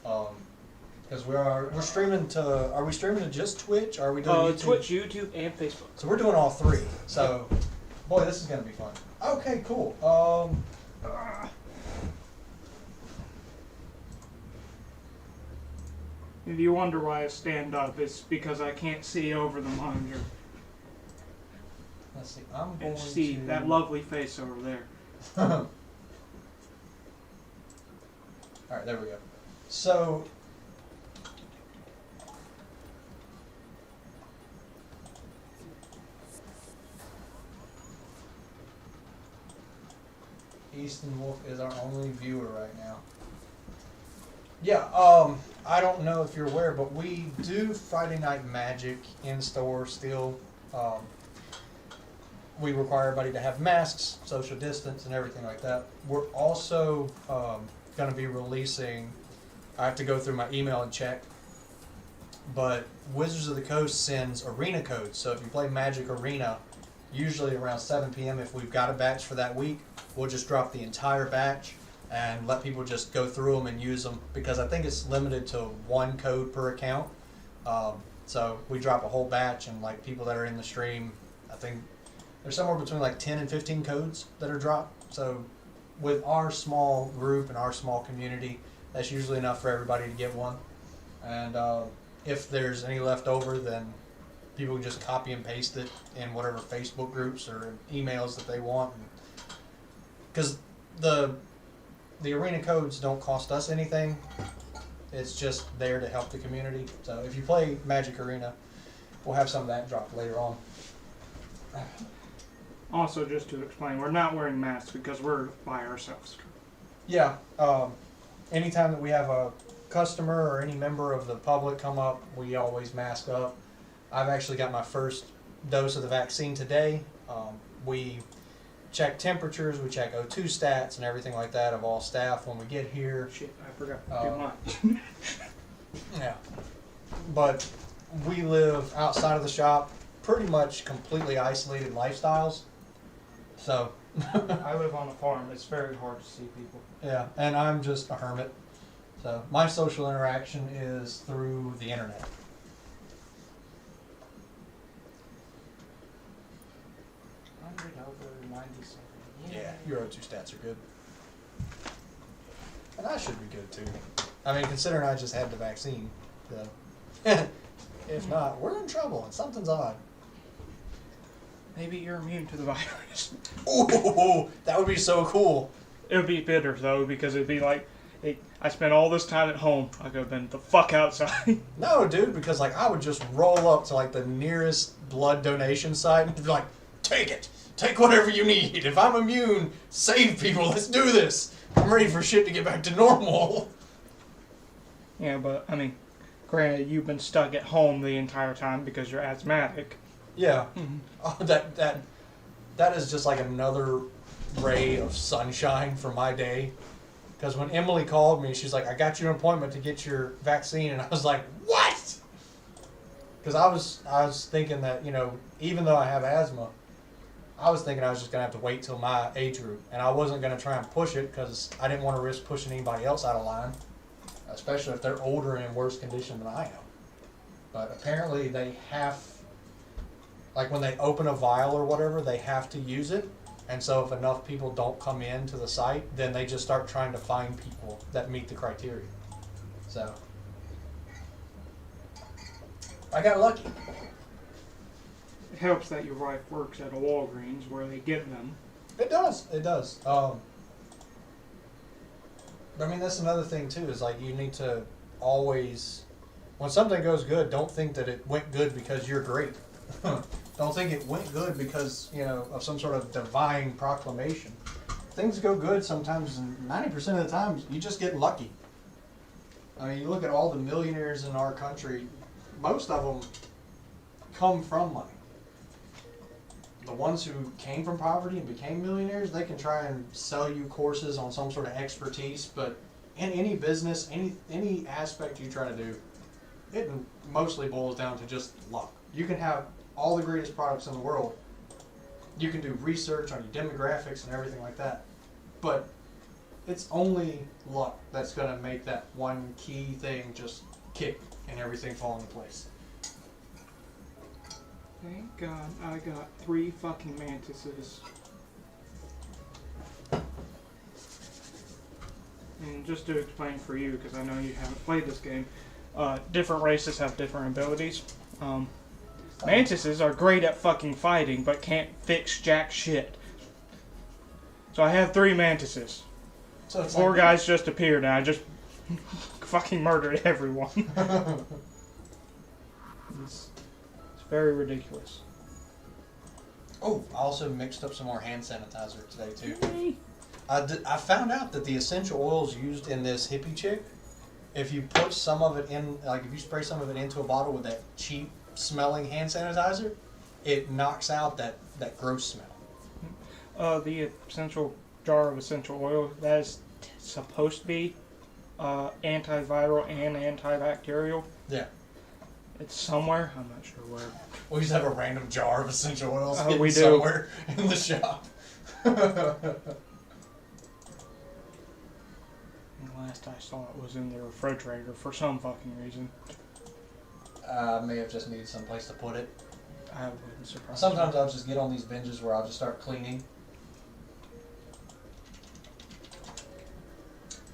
Because we're streaming to. Are we streaming to just Twitch? Or are we doing YouTube? Twitch, YouTube, and Facebook. So we're doing all three. So, boy, this is gonna be fun. Okay, cool. If you wonder why I stand up, it's because I can't see over the monitor Let's see. I'm going and see to that lovely face over there. All right, there we go. So, Easton Wolf is our only viewer right now. Yeah, I don't know if you're aware, but we do Friday Night Magic in store still. We require everybody to have masks, social distance, and everything like that. We're also going to be releasing, I have to go through my email and check, but Wizards of the Coast sends arena codes. So if you play Magic Arena, usually around 7 p.m. if we've got a batch for that week, we'll just drop the entire batch and let people just go through them and use them, because I think it's limited to one code per account. So we drop a whole batch, and like people that are in the stream, I think there's somewhere between like 10 and 15 codes that are dropped. So with our small group and our small community, that's usually enough for everybody to get one. And if there's any left over, then people can just copy and paste it in whatever Facebook groups or emails that they want. Because the arena codes don't cost us anything. It's just there to help the community. So if you play Magic Arena, we'll have some of that dropped later on. Also, just to explain, we're not wearing masks because we're by ourselves. Yeah. Anytime that we have a customer or any member of the public come up, we always mask up. I've actually got my first dose of the vaccine today. We check temperatures, we check O2 stats and everything like that of all staff when we get here. Shit, I forgot to do mine. Yeah. But we live outside of the shop, pretty much completely isolated lifestyles. So, I live on a farm. It's very hard to see people. yeah, and I'm just a hermit. So, my social interaction is through the internet. 100 over 97. Yeah, your O2 stats are good. And I should be good too. I mean, considering I just had the vaccine. So. If not, we're in trouble and something's odd. Maybe you're immune to the virus. Ooh, that would be so cool. It would be bitter though, because it'd be like, I spent all this time at home. I could have been the fuck outside. No, dude, because like I would just roll up to like the nearest blood donation site and be like, take it. Take whatever you need. If I'm immune, save people. Let's do this. I'm ready for shit to get back to normal. Yeah, but I mean, granted, you've been stuck at home the entire time because you're asthmatic. Yeah. Oh, that is just like another ray of sunshine for my day. Because when Emily called me, she's like, I got you an appointment to get your vaccine. And I was like, what? Because I was thinking that, you know, even though I have asthma, I was thinking I was just going to have to wait till my age group. And I wasn't going to try and push it because I didn't want to risk pushing anybody else out of line. Especially if they're older and in worse condition than I am. But apparently they have, like when they open a vial or whatever, they have to use it. And so if enough people don't come in to the site, then they just start trying to find people that meet the criteria. So, I got lucky. It helps that your wife works at a Walgreens where they get them. It does. It does. But I mean, that's another thing too, is like you need to always, when something goes good, don't think that it went good because you're great. Don't think it went good because, you know, of some sort of divine proclamation. Things go good sometimes, and 90% of the time, you just get lucky. I mean, you look at all the millionaires in our country, most of them come from money. The ones who came from poverty and became millionaires, they can try and sell you courses on some sort of expertise, but in any business, any aspect you try to do, it mostly boils down to just luck. You can have all the greatest products in the world. You can do research on your demographics and everything like that, but it's only luck that's going to make that one key thing just kick and everything fall into place. Thank God I got 3 fucking mantises. And just to explain for you, because I know you haven't played this game, different races have different abilities. Mantises are great at fucking fighting, but can't fix jack shit. So I have 3 mantises. So it's 4 like, guys just appeared and I just fucking murdered everyone. It's very ridiculous. Oh, I also mixed up some more hand sanitizer today too. I found out that the essential oils used in this hippie chick, if you put some of it in, like if you spray some of it into a bottle with that cheap smelling hand sanitizer, it knocks out that gross smell. The essential jar of essential oil, that is supposed to be antiviral and antibacterial. Yeah. It's somewhere. I'm not sure where. We just have a random jar of essential oils We do. somewhere in the shop. The last I saw it was in the refrigerator for some fucking reason. I may have just needed some place to put it. I wouldn't surprise Sometimes me. I'll just get on these binges where I'll just start cleaning.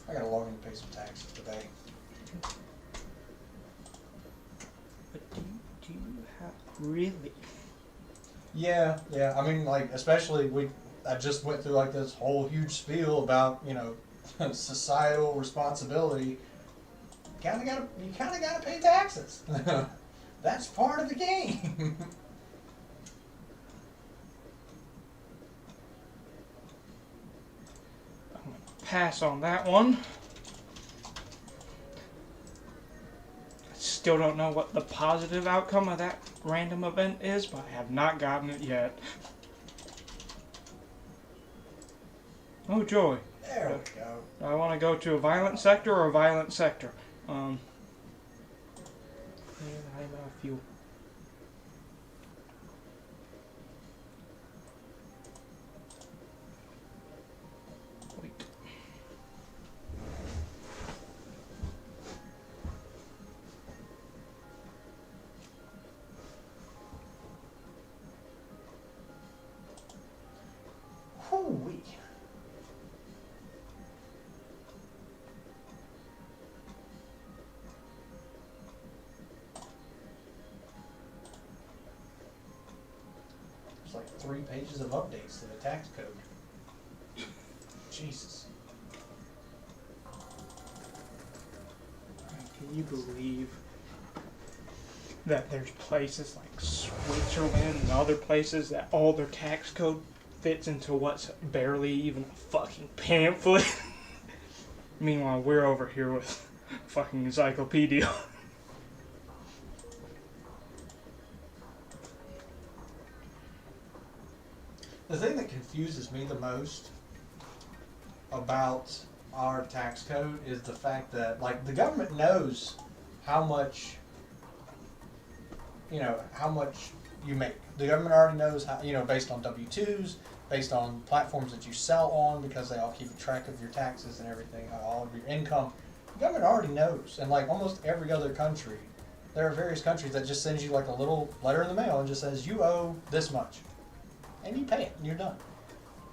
I gotta log in and pay some taxes today. But do you have really? Yeah. I mean, like, especially I just went through like this whole huge spiel about, you know, societal responsibility. You kind of gotta pay taxes. That's part of the game. pass on that one. I still don't know what the positive outcome of that random event is, but I have not gotten it yet. Oh joy. There we go. Do I want to go to a violent sector or a violent sector? Yeah, I know a few. Wait. Hoo-wee. There's like 3 pages of updates to the tax code. Jesus. Can you believe that there's places like Switzerland and other places that all their tax code fits into what's barely even a fucking pamphlet? Meanwhile, we're over here with fucking encyclopedia. The thing that confuses me the most about our tax code is the fact that, like, the government knows how much, how much you make. The government already knows how, based on W-2s, based on platforms that you sell on, because they all keep track of your taxes and everything, all of your income. The government already knows, and like almost every other country, there are various countries that just sends you like a little letter in the mail and just says you owe this much. And you pay it, and you're done.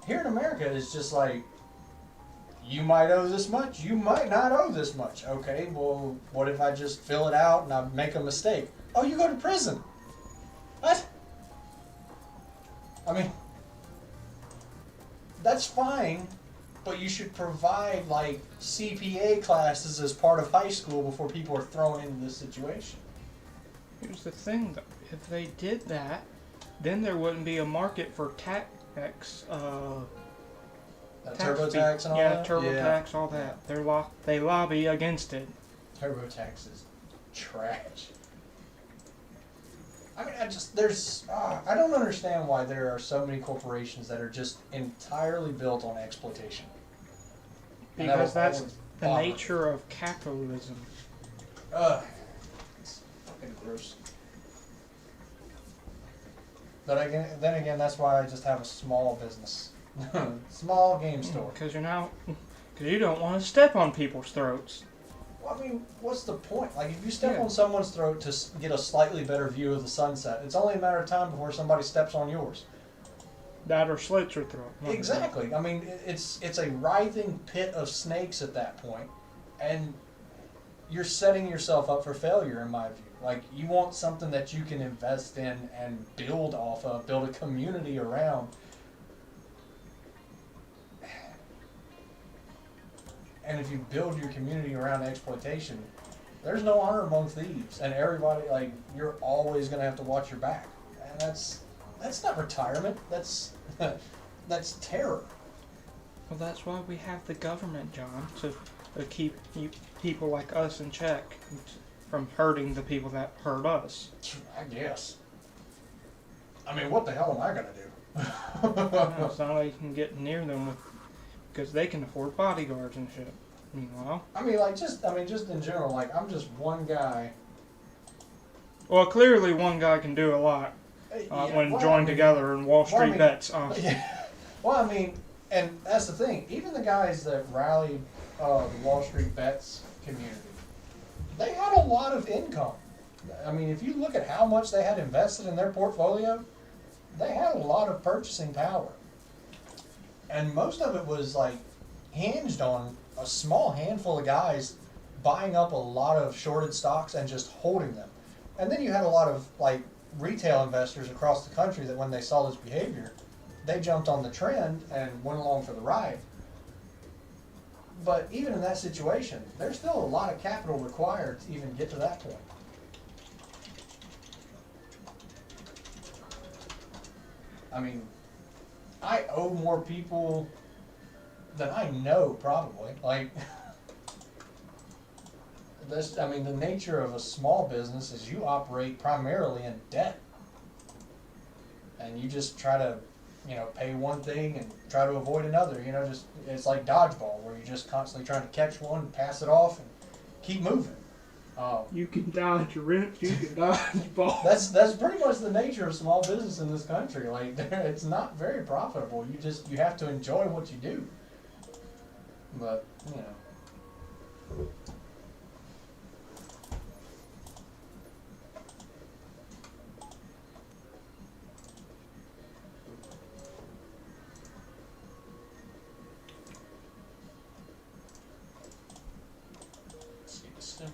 Here in America, it's just like, you might owe this much, you might not owe this much. Okay, well, what if I just fill it out and I make a mistake? Oh, you go to prison. What? I mean, that's fine, but you should provide, like, CPA classes as part of high school before people are thrown into this situation. Here's the thing, though. If they did that, then there wouldn't be a market for tax, TurboTax and all yeah, that? TurboTax, all that. They lobby against it. TurboTax is trash. I mean, I don't understand why there are so many corporations that are just entirely built on exploitation. And Because that'll that's always the bother me. nature of capitalism. It's fucking gross. But then again, that's why I just have a small business. Small game store. Because you don't want to step on people's throats. Well, I mean, what's the point? Like, if you step Yeah. on someone's throat to get a slightly better view of the sunset, it's only a matter of time before somebody steps on yours. That or slits your throat. Exactly. I mean, it's a writhing pit of snakes at that point, and you're setting yourself up for failure, in my view. Like, you want something that you can invest in and build off of, build a community around. And if you build your community around exploitation, there's no honor among thieves, and everybody, like, you're always going to have to watch your back, and that's not retirement. That's terror. Well, that's why we have the government, John, to keep people like us in check from hurting the people that hurt us. I guess. I mean, what the hell am I going to do? No, it's not like you can get near them because they can afford bodyguards and shit. Meanwhile, I mean, just in general, like, I'm just one guy. well, clearly one guy can do a lot when joined together in Wall Street bets. Yeah. Well, I mean, and that's the thing. Even the guys that rallied the Wall Street bets community, they had a lot of income. I mean, if you look at how much they had invested in their portfolio, they had a lot of purchasing power. And most of it was, like, hinged on a small handful of guys buying up a lot of shorted stocks and just holding them. And then you had a lot of, like, retail investors across the country that when they saw this behavior, they jumped on the trend and went along for the ride. But even in that situation, there's still a lot of capital required to even get to that point. I mean, I owe more people then I know probably. Like, that's, I mean, the nature of a small business is you operate primarily in debt. And you just try to, pay one thing and try to avoid another. Just, it's like dodgeball, where you're just constantly trying to catch one and pass it off and keep moving. You can dodge a wrench, you can dodge ball. That's pretty much the nature of small business in this country. Like, it's not very profitable. You have to enjoy what you do. But, let's see, December,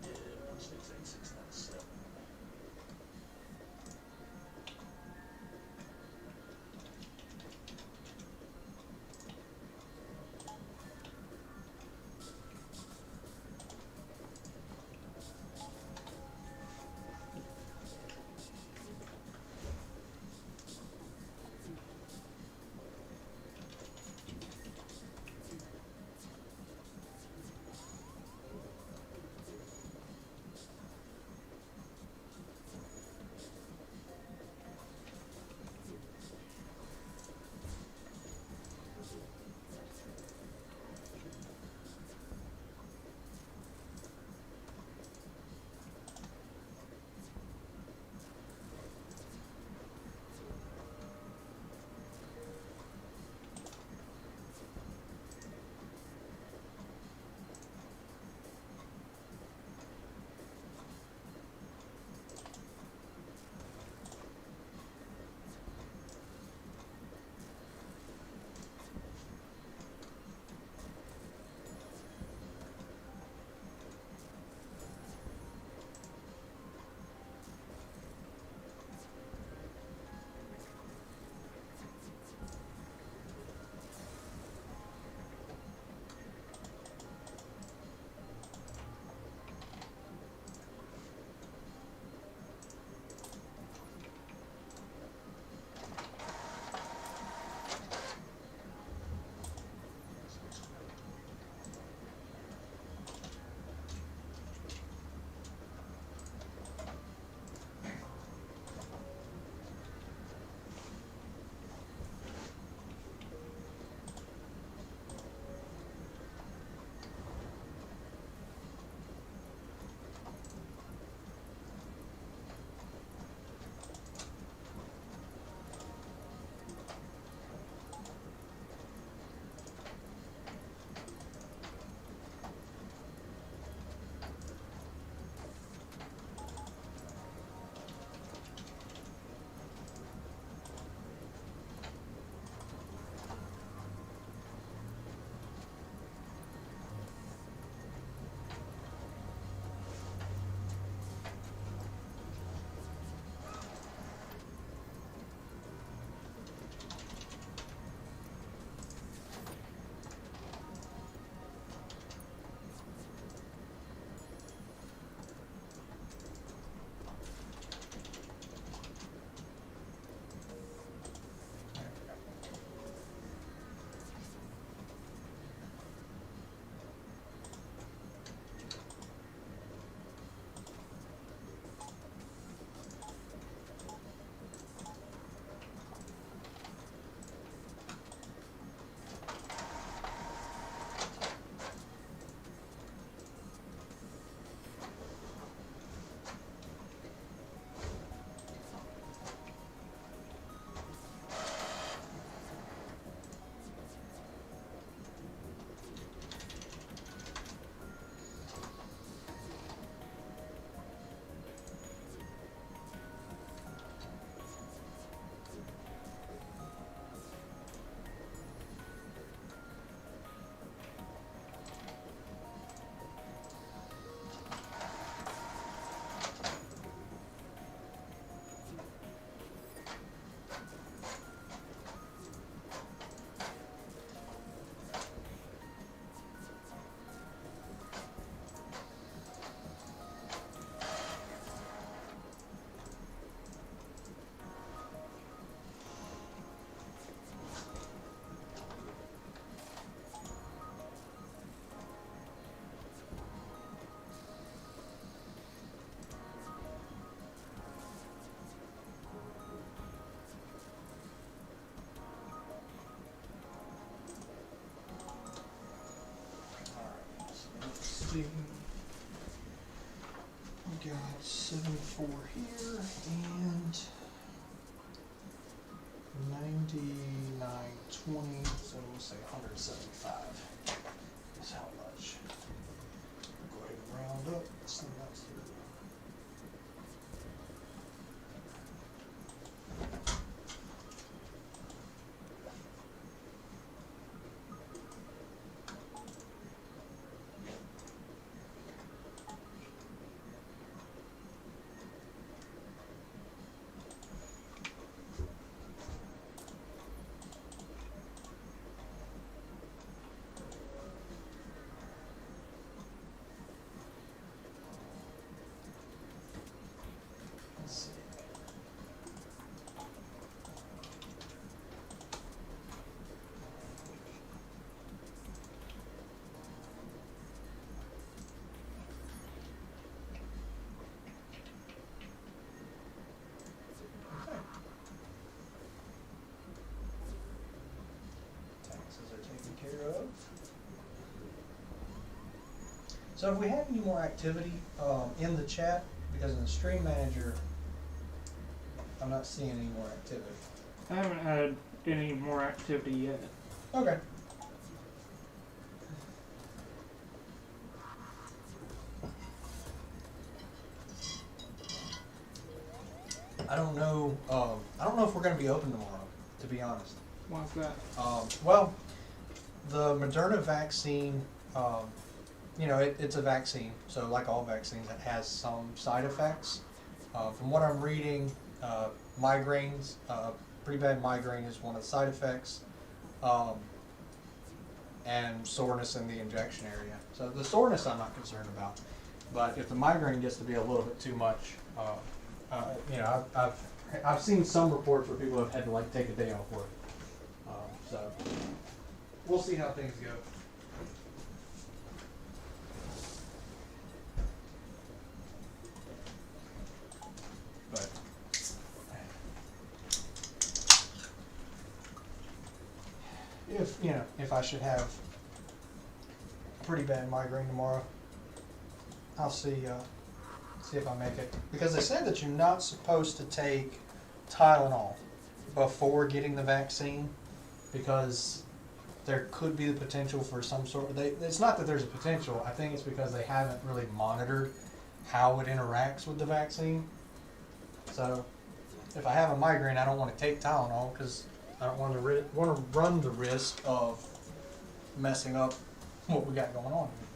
we did 168,697. see. We got 7.4 here and 99.20, so we'll say 175 is how much. Go ahead and round up. Send that through. Let's see. Okay. Taxes are taken care of. So if we have any more activity in the chat, because in the stream manager, I'm not seeing any more activity. I haven't had any more activity yet. Okay. I don't know. I don't know if we're going to be open tomorrow, to be honest. Why's that? Well, the Moderna vaccine, you know, it's a vaccine, so like all vaccines, it has some side effects. From what I'm reading, migraines, pretty bad migraine is one of the side effects, and soreness in the injection area. So the soreness I'm not concerned about, but if the migraine gets to be a little bit too much, you know, I've seen some reports where people have had to like take a day off work. So we'll see how things go. But if, you know, if I should have a pretty bad migraine tomorrow, I'll see if I make it. Because they said that you're not supposed to take Tylenol before getting the vaccine, because there could be the potential for some sort of, it's not that there's a potential, I think it's because they haven't really monitored how it interacts with the vaccine. So if I have a migraine, I don't want to take Tylenol because I don't want to run the risk of messing up what we got going on here.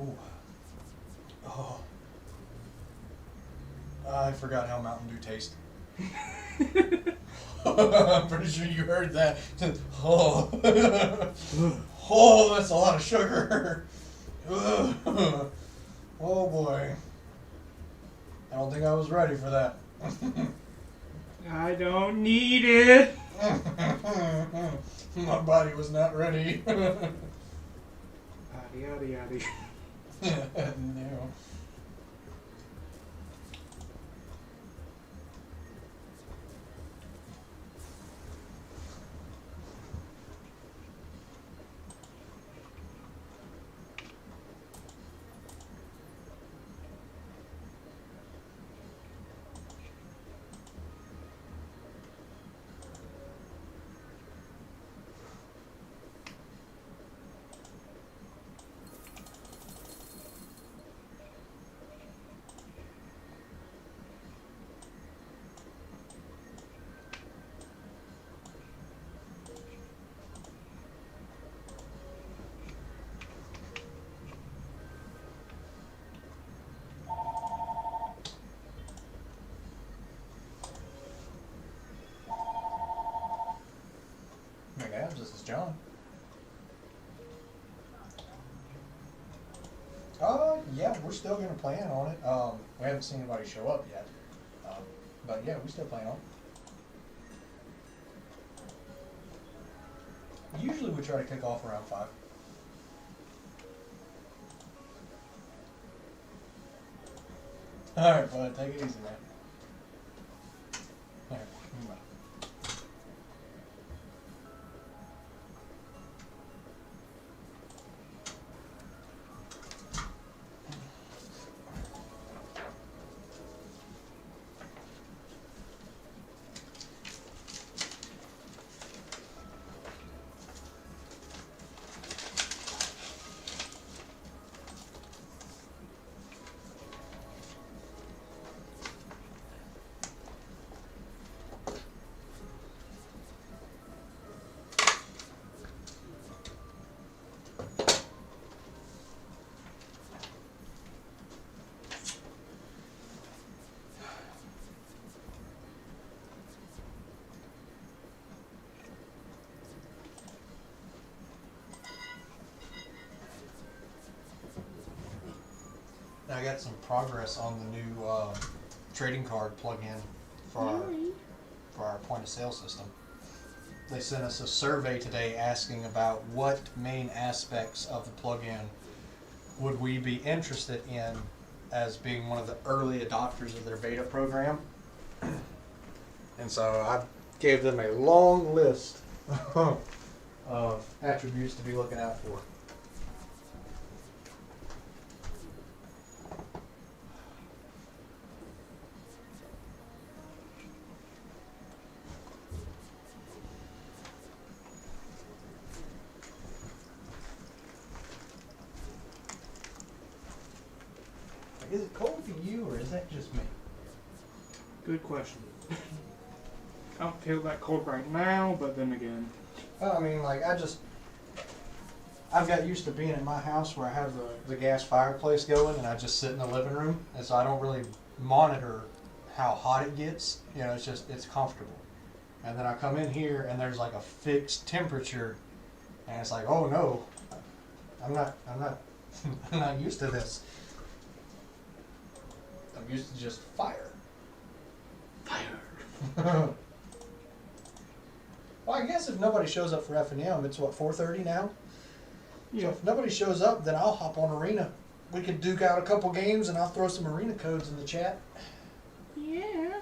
Ooh. Oh. I forgot how Mountain Dew tastes. I'm pretty sure you heard that. Oh. Oh, that's a lot of sugar. Oh boy. I don't think I was ready for that. I don't need it. My body was not ready. Yada yada yada. No. John. Yeah, we're still gonna plan on it. We haven't seen anybody show up yet. But yeah, we still plan on it. Usually we try to kick off around 5. Alright, bud, take it easy, man. Alright, bye. I got some progress on the new trading card plug-in for our point of sale system. They sent us a survey today asking about what main aspects of the plug-in would we be interested in as being one of the early adopters of their beta program. And so I gave them a long list of attributes to be looking out for. Is it cold for you, or is that just me? Good question. I don't feel that cold right now, but then again. Well, I mean, like, I've got used to being in my house where I have the gas fireplace going, and I just sit in the living room, and so I don't really monitor how hot it gets. You know, it's comfortable. And then I come in here, and there's like a fixed temperature, and it's like, oh no, I'm not I'm not used to this. I'm used to just fire. Fire. Well, I guess if nobody shows up for FTL, it's what, 4:30 now? Yeah. So if nobody shows up, then I'll hop on Arena. We could duke out a couple games, and I'll throw some Arena codes in the chat. Yeah.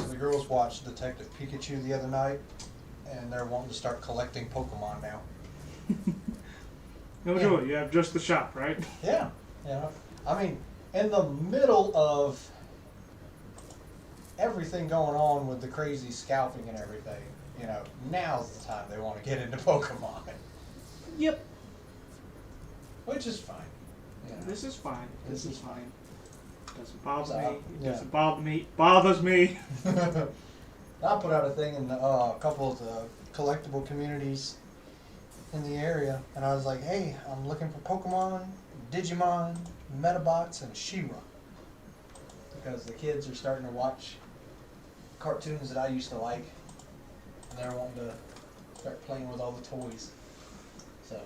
The girls watched Detective Pikachu the other night, and they're wanting to start collecting Pokemon now. No joy, you have just the shop, right? Yeah, yeah. I mean, in the middle of everything going on with the crazy scalping and everything, you know, now's the time they want to get into Pokemon. Yep. Which is fine. You know. This is fine. This is fine. Doesn't bother me. It Yeah. doesn't bother me. Bothers me. I put out a thing in a couple of the collectible communities in the area, and I was like, hey, I'm looking for Pokemon, Digimon, Metabots, and She-Ra. Because the kids are starting to watch cartoons that I used to like, And they're wanting to start playing with all the toys. So.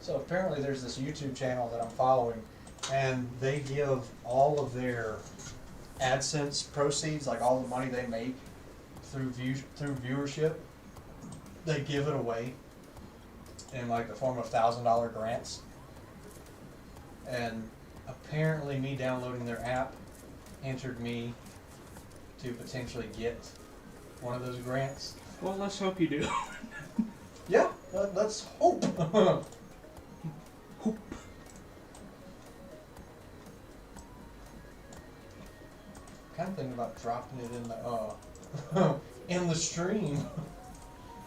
So apparently there's this YouTube channel that I'm following, and they give all of their AdSense proceeds, like all the money they make through viewership, they give it away in like the form of $1,000 grants. And apparently me downloading their app entered me to potentially get one of those grants. Well, let's hope you do. Yeah, let's hope. Hoop. Kind of thinking about dropping it in the in the stream.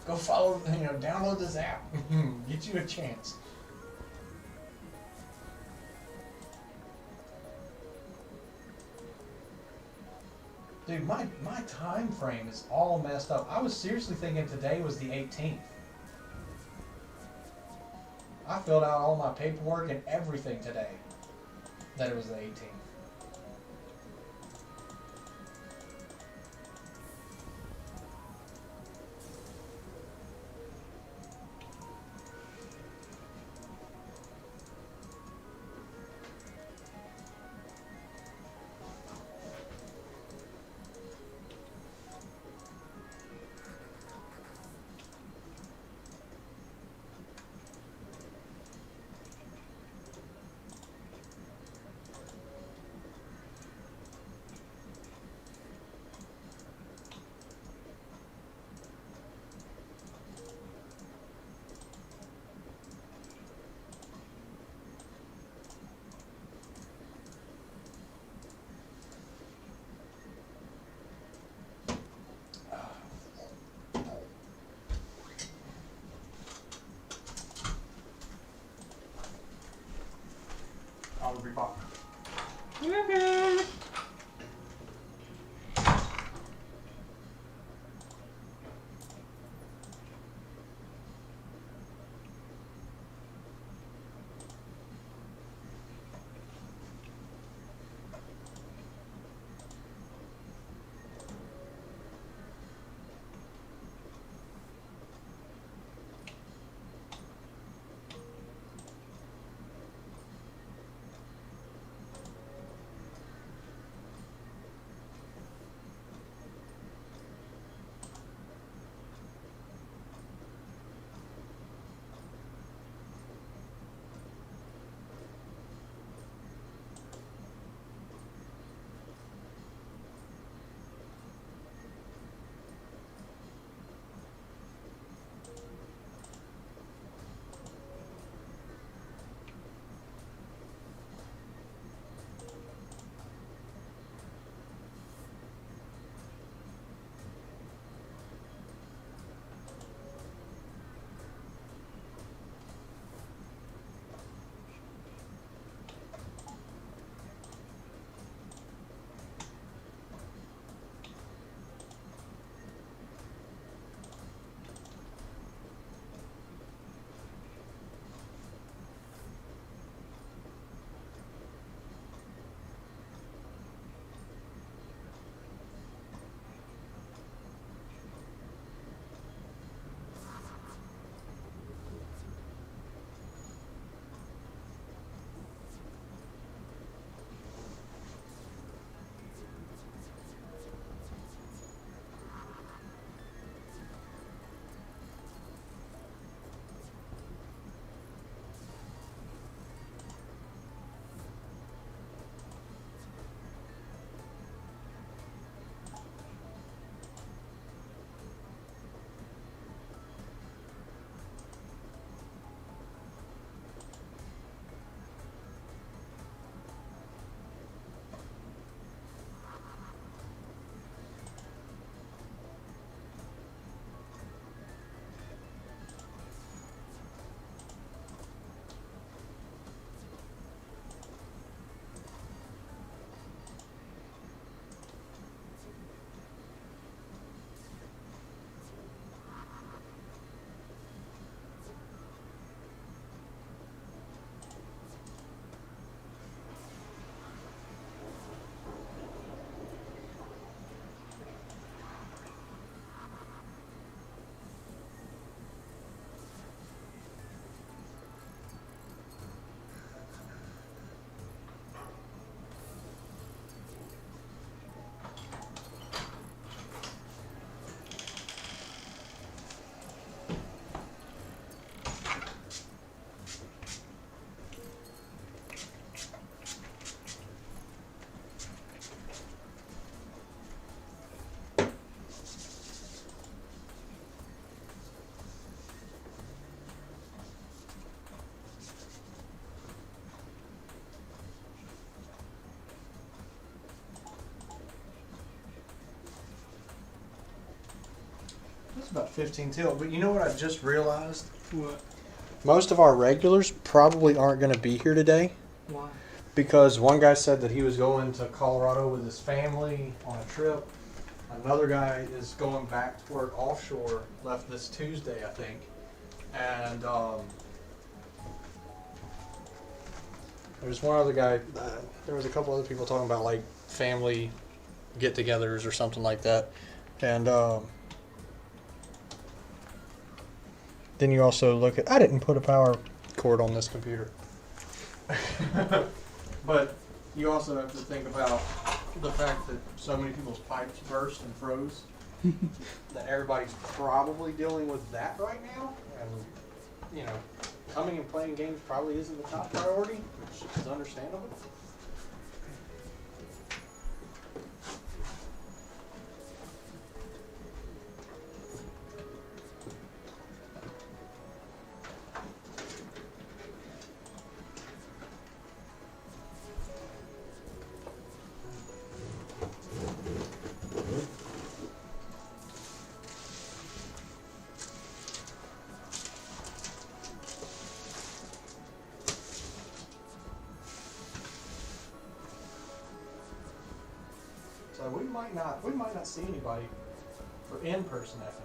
Go follow, download this app. Get you a chance. Dude, my time frame is all messed up. I was seriously thinking today was the 18th. I filled out all my paperwork and everything today that it was the 18th. I'll be back. It's about 15 till. But you know what I just realized? What? Most of our regulars probably aren't going to be here today Why? because one guy said that he was going to Colorado with his family on a trip. Another guy is going back to work offshore, left this Tuesday, I think. And there's one other guy, there was a couple other people talking about like family get-togethers or something like that. And then you also look at, I didn't put a power cord on this computer. But you also have to think about the fact that so many people's pipes burst and froze that everybody's probably dealing with that right now. And, you know, coming and playing games probably isn't the top priority, which is understandable. So we might not see anybody for in-person FTL.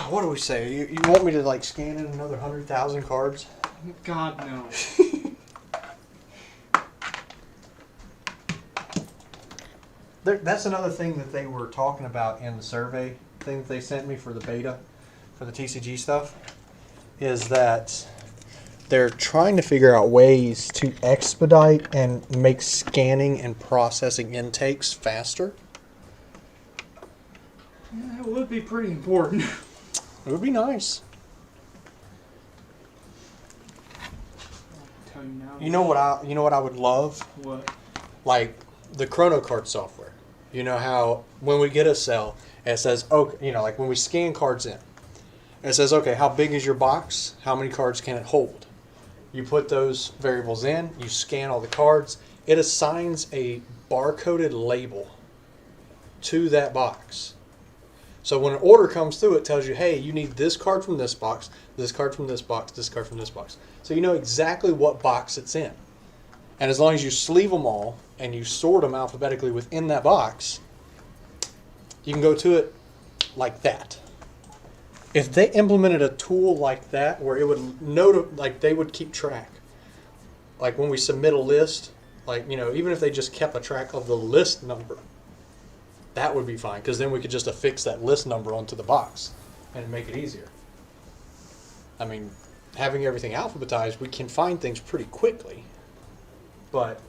What do we say? You want me to like scan in another 100,000 cards? God, no. That's another thing that they were talking about in the survey thing that they sent me for the beta, for the TCG stuff, is that they're trying to figure out ways to expedite and make scanning and processing intakes faster. Yeah, it would be pretty important. It would be nice. I'll tell you now. You know what I would love? What? Like the Chrono Card software. You know how when we get a cell, it says, okay, you know, like when we scan cards in, it says, okay, how big is your box? How many cards can it hold? You put those variables in, you scan all the cards, it assigns a barcoded label to that box. So when an order comes through, it tells you, hey, you need this card from this box, this card from this box, this card from this box. So you know exactly what box it's in. And as long as you sleeve them all and you sort them alphabetically within that box, you can go to it like that. If they implemented a tool like that where it would like they would keep track. Like when we submit a list, like, you know, even if they just kept a track of the list number, that would be fine, because then we could just affix that list number onto the box and make it easier. I mean, having everything alphabetized, we can find things pretty quickly. But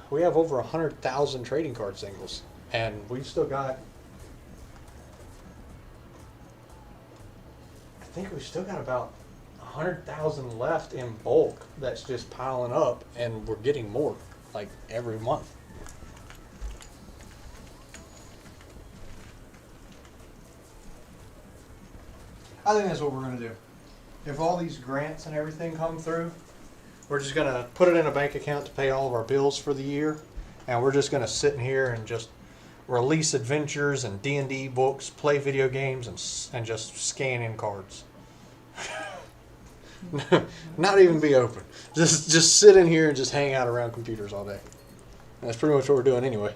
we have over 100,000 trading card singles, and we've still got, I think we've still got about 100,000 left in bulk that's just piling up, and we're getting more like every month. I think that's what we're going to do. If all these grants and everything come through, we're just going to put it in a bank account to pay all of our bills for the year, and we're just going to sit in here and just release adventures and D&D books, play video games, and just scan in cards. Not even be open. Just sit in here and just hang out around computers all day. And that's pretty much what we're doing anyway.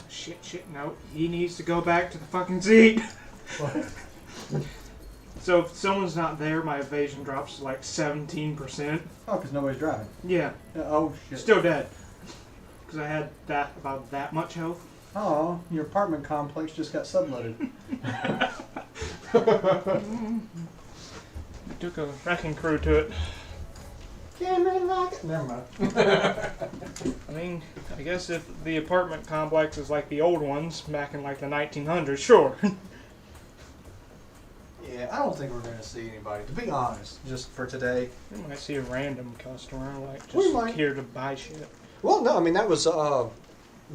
Shit, no. He needs to go back to the fucking seat. What? So if someone's not there, my evasion drops to like 17%. Oh, because nobody's driving. Yeah. Oh, shit. Still dead. Because I had about that much health. Oh, your apartment complex just got subletted. took a wrecking crew to it. Never mind. I mean, I guess if the apartment complex is like the old ones back in like the 1900s, sure. Yeah, I don't think we're going to see anybody, to be honest, just for today. You might see a random customer like We just might. here to buy shit. Well, no, I mean, that was,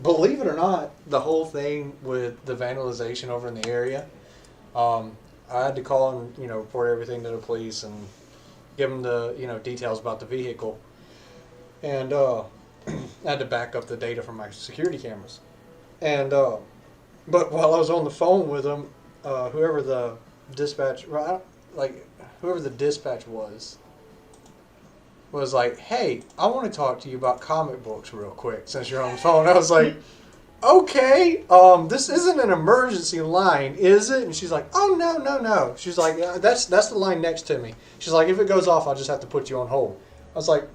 believe it or not, the whole thing with the vandalization over in the area. I had to call and, report everything to the police and give them the, details about the vehicle. And I had to back up the data from my security cameras. And, but while I was on the phone with them, whoever the dispatch, whoever the dispatch was like, hey, I want to talk to you about comic books real quick since you're on the phone. I was like, okay, this isn't an emergency line, is it? And she's like, oh, no. She's like, yeah, that's the line next to me. She's like, if it goes off, I'll just have to put you on hold. I was like,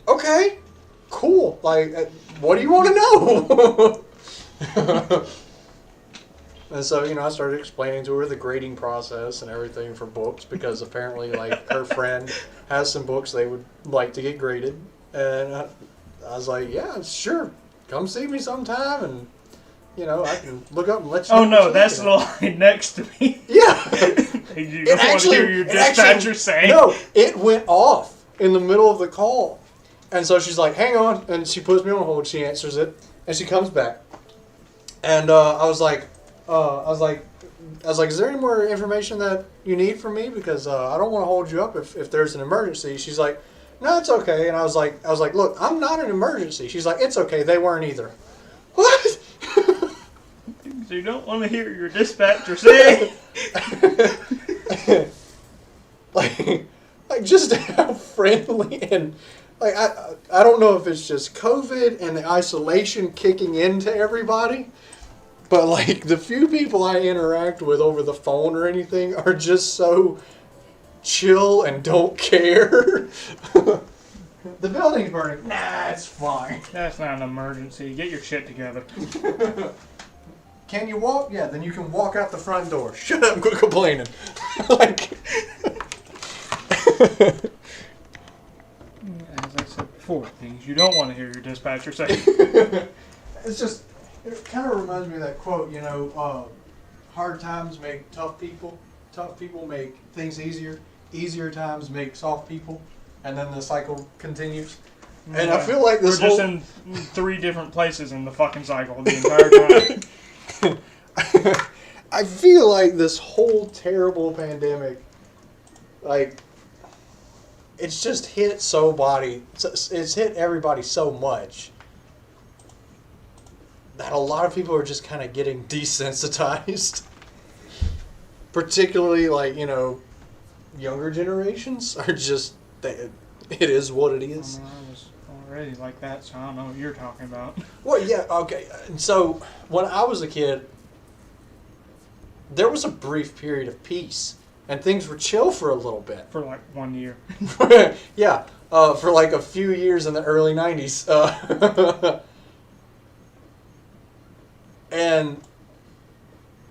okay, cool. Like, what do you want to know? And so, I started explaining to her the grading process and everything for books because apparently, like, her friend has some books they would like to get graded. And I was like, yeah, sure. Come see me sometime and, I can look up and let you know. Oh, no, that's the line next to me. Yeah. You don't want to hear your dispatcher say. No, it went off in the middle of the call. And so she's like, hang on. And she puts me on hold. She answers it. And she comes back. And I was like, is there any more information that you need from me? Because I don't want to hold you up if there's an emergency. She's like, no, it's okay. And I was like, look, I'm not an emergency. She's like, it's okay. They weren't either. What? So you don't want to hear your dispatcher say. like just how friendly and like I don't know if it's just COVID and the isolation kicking into everybody. But, like, the few people I interact with over the phone or anything are just so chill and don't care. The building's burning. Nah, it's fine. That's not an emergency. Get your shit together. Can you walk? Yeah, then you can walk out the front door. Shut up and quit complaining. Like... As I said before, things you don't want to hear your dispatcher say. It's just... It kind of reminds me of that quote, hard times make tough people make things easier times make soft people, and then the cycle continues. And I feel like this we're just in 3 different places in the fucking cycle the entire time. I feel like this whole terrible pandemic, like, it's just hit it's hit everybody so much that a lot of people are just kind of getting desensitized. Particularly, like, younger generations are just, it is what it is. I was already like that, so I don't know what you're talking about. Well, yeah, okay. So, when I was a kid, there was a brief period of peace, and things were chill for a little bit. For like 1 year. Yeah, for like a few years in the early 90s. And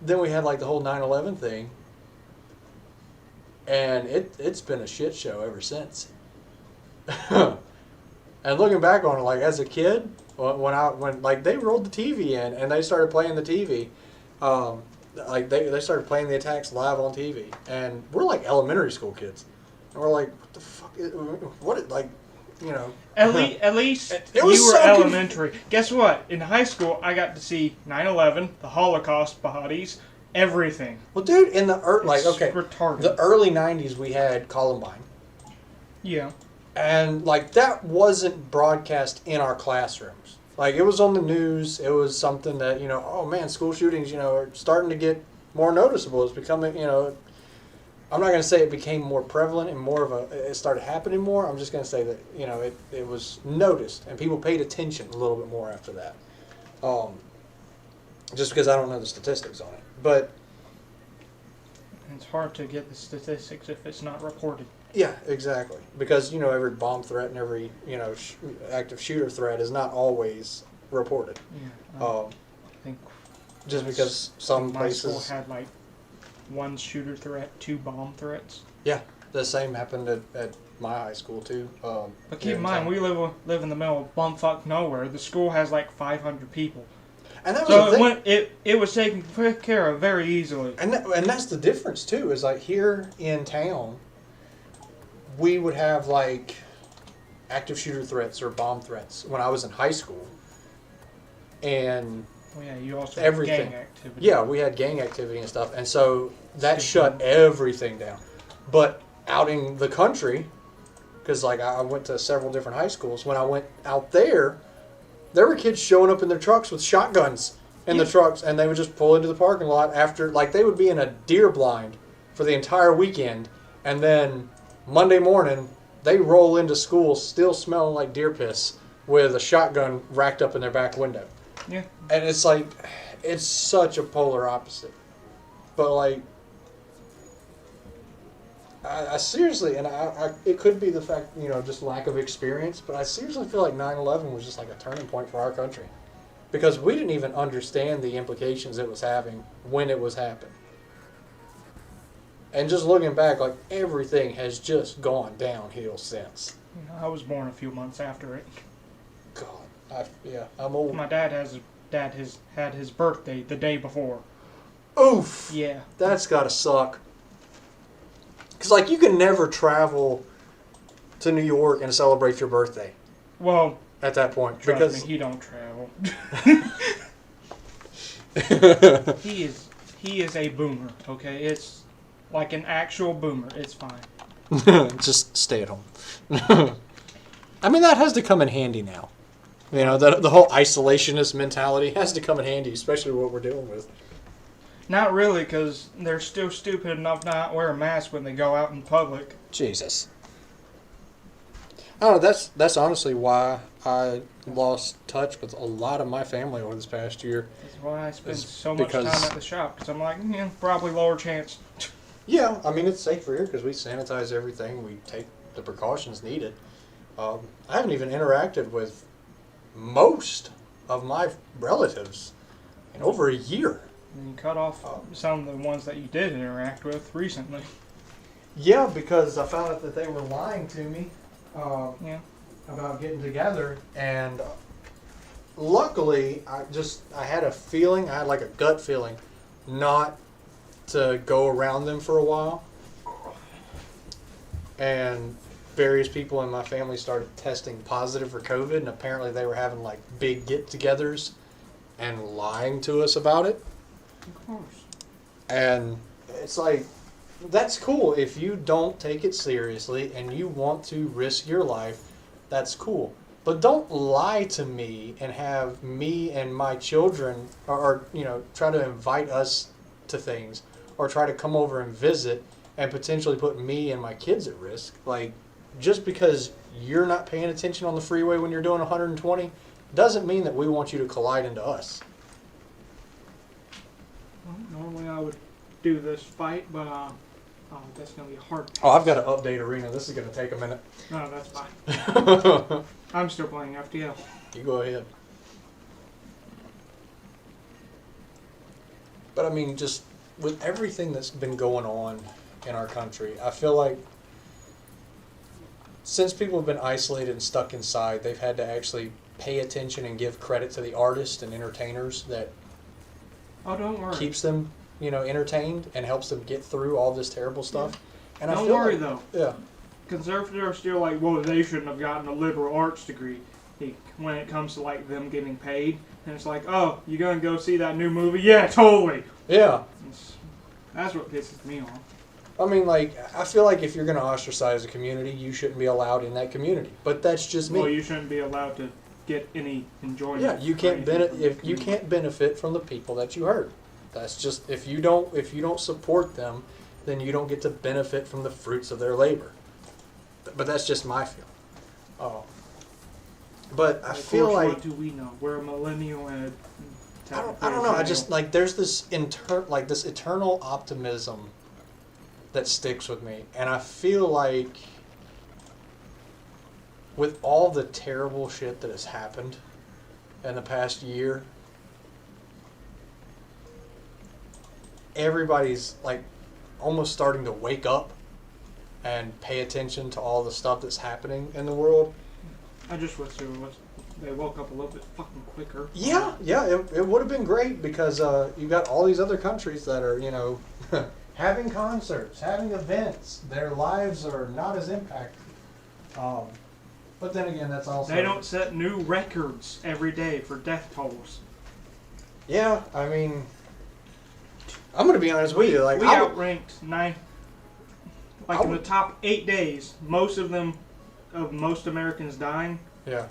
then we had like the whole 9/11 thing, and it's been a shit show ever since. And looking back on it, like as a kid, when like they rolled the TV in and they started playing the TV, like they started playing the attacks live on TV, and we're like elementary school kids, and we're like, what the fuck? What like, At least It was you were so elementary. Guess what? In high school, I got to see 9/11, the Holocaust bodies, everything. Well, dude, in the retarded. the early 90s, we had Columbine. Yeah. And, like, that wasn't broadcast in our classrooms. Like, it was on the news. It was something that, oh, man, school shootings, are starting to get more noticeable. It's becoming, I'm not going to say it became more prevalent and it started happening more. I'm just going to say that, it was noticed. And people paid attention a little bit more after that. Just because I don't know the statistics on it. But it's hard to get the statistics if it's not reported. yeah, exactly. Because, every bomb threat and every, active shooter threat is not always reported. Yeah. I think Just because some my places... school had like 1 shooter threat, 2 bomb threats. Yeah. The same happened at my high school too. But here keep in mind, town. we live in the middle of bumfuck nowhere. The school has like 500 people. And that was So the thing. it was taken care of very easily. And that's the difference too. Is like here in town, we would have like active shooter threats or bomb threats when I was in high school, and Well, yeah, you also everything. have gang activity. yeah, we had gang activity and stuff, and so that Still shut everything down. But out in the country, because like I went to several different high schools, when I went out there were kids showing up in their trucks with shotguns in the Yeah. trucks, and they would just pull into the parking lot after, like, they would be in a deer blind for the entire weekend, and then Monday morning they roll into school still smelling like deer piss with a shotgun racked up in their back window. Yeah. And it's like, it's such a polar opposite. But like, I seriously, and it could be the fact, just lack of experience, but I seriously feel like 9/11 was just like a turning point for our country. Because we didn't even understand the implications it was having when it was happening. And just looking back, like, everything has just gone downhill since. I was born a few months after it. God, I'm old. My dad had his birthday the day before. Oof! Yeah. That's gotta suck. Because, like, you can never travel to New York and celebrate your birthday Well, at that point. trust Because me, he don't travel. He is a boomer. Okay, it's like an actual boomer. It's fine. just stay at home. I mean, that has to come in handy now. The whole isolationist mentality has to come in handy, especially what we're dealing with. Not really, because they're still stupid enough not to wear a mask when they go out in public. Jesus. I don't know, that's honestly why I lost touch with a lot of my family over this past year. That's why I spend It's so much time because- at the shop, because I'm like, probably lower chance. Yeah, I mean, it's safer here because we sanitize everything. We take the precautions needed. I haven't even interacted with most of my relatives in over a year. And you cut off some of the ones that you did interact with recently. Yeah, because I found out that they were lying to me Yeah. about getting together, and luckily, I had a feeling, I had like a gut feeling, not to go around them for a while. And various people in my family started testing positive for COVID, and apparently they were having like big get-togethers and lying to us about it. Of course. And it's like, that's cool. If you don't take it seriously and you want to risk your life, that's cool. But don't lie to me and have me and my children, or try to invite us to things, or try to come over and visit and potentially put me and my kids at risk. Like, just because you're not paying attention on the freeway when you're doing 120 doesn't mean that we want you to collide into us. Well, normally I would do this fight, but that's gonna be a hard. Oh, I've got to update Arena. This is going to take a minute. No, that's fine. I'm still playing FTL. You go ahead. But I mean, just with everything that's been going on in our country, I feel like since people have been isolated and stuck inside, they've had to actually pay attention and give credit to the artists and entertainers that Oh, don't worry. keeps them, entertained and helps them get through all this terrible stuff. And I Don't feel worry like, though. yeah. Conservatives are still like, well, they shouldn't have gotten a liberal arts degree when it comes to like them getting paid. And it's like, oh, you gonna go see that new movie? Yeah, totally. Yeah. That's what pisses me off. I mean, like, I feel like if you're going to ostracize a community, you shouldn't be allowed in that community. But that's just me. Well, you shouldn't be allowed to get any enjoyment. Yeah, you or can't anything benefit from the if you community. can't benefit from the people that you hurt. That's just, if you don't support them, then you don't get to benefit from the fruits of their labor. But that's just my feeling. Oh. But I Of feel course, like what do we know? We're a millennial and I don't know. I just like there's this this eternal optimism that sticks with me, and I feel like with all the terrible shit that has happened in the past year, everybody's like almost starting to wake up and pay attention to all the stuff that's happening in the world. I just wish they woke up a little bit fucking quicker. Yeah, it would have been great because you got all these other countries that are, having concerts, having events. Their lives are not as impacted. But then again, that's also... They don't set new records every day for death tolls. Yeah, I mean... I'm going to be honest with you. Like, we outranked 9... Like, in the top 8 days, most Americans dying... Yeah.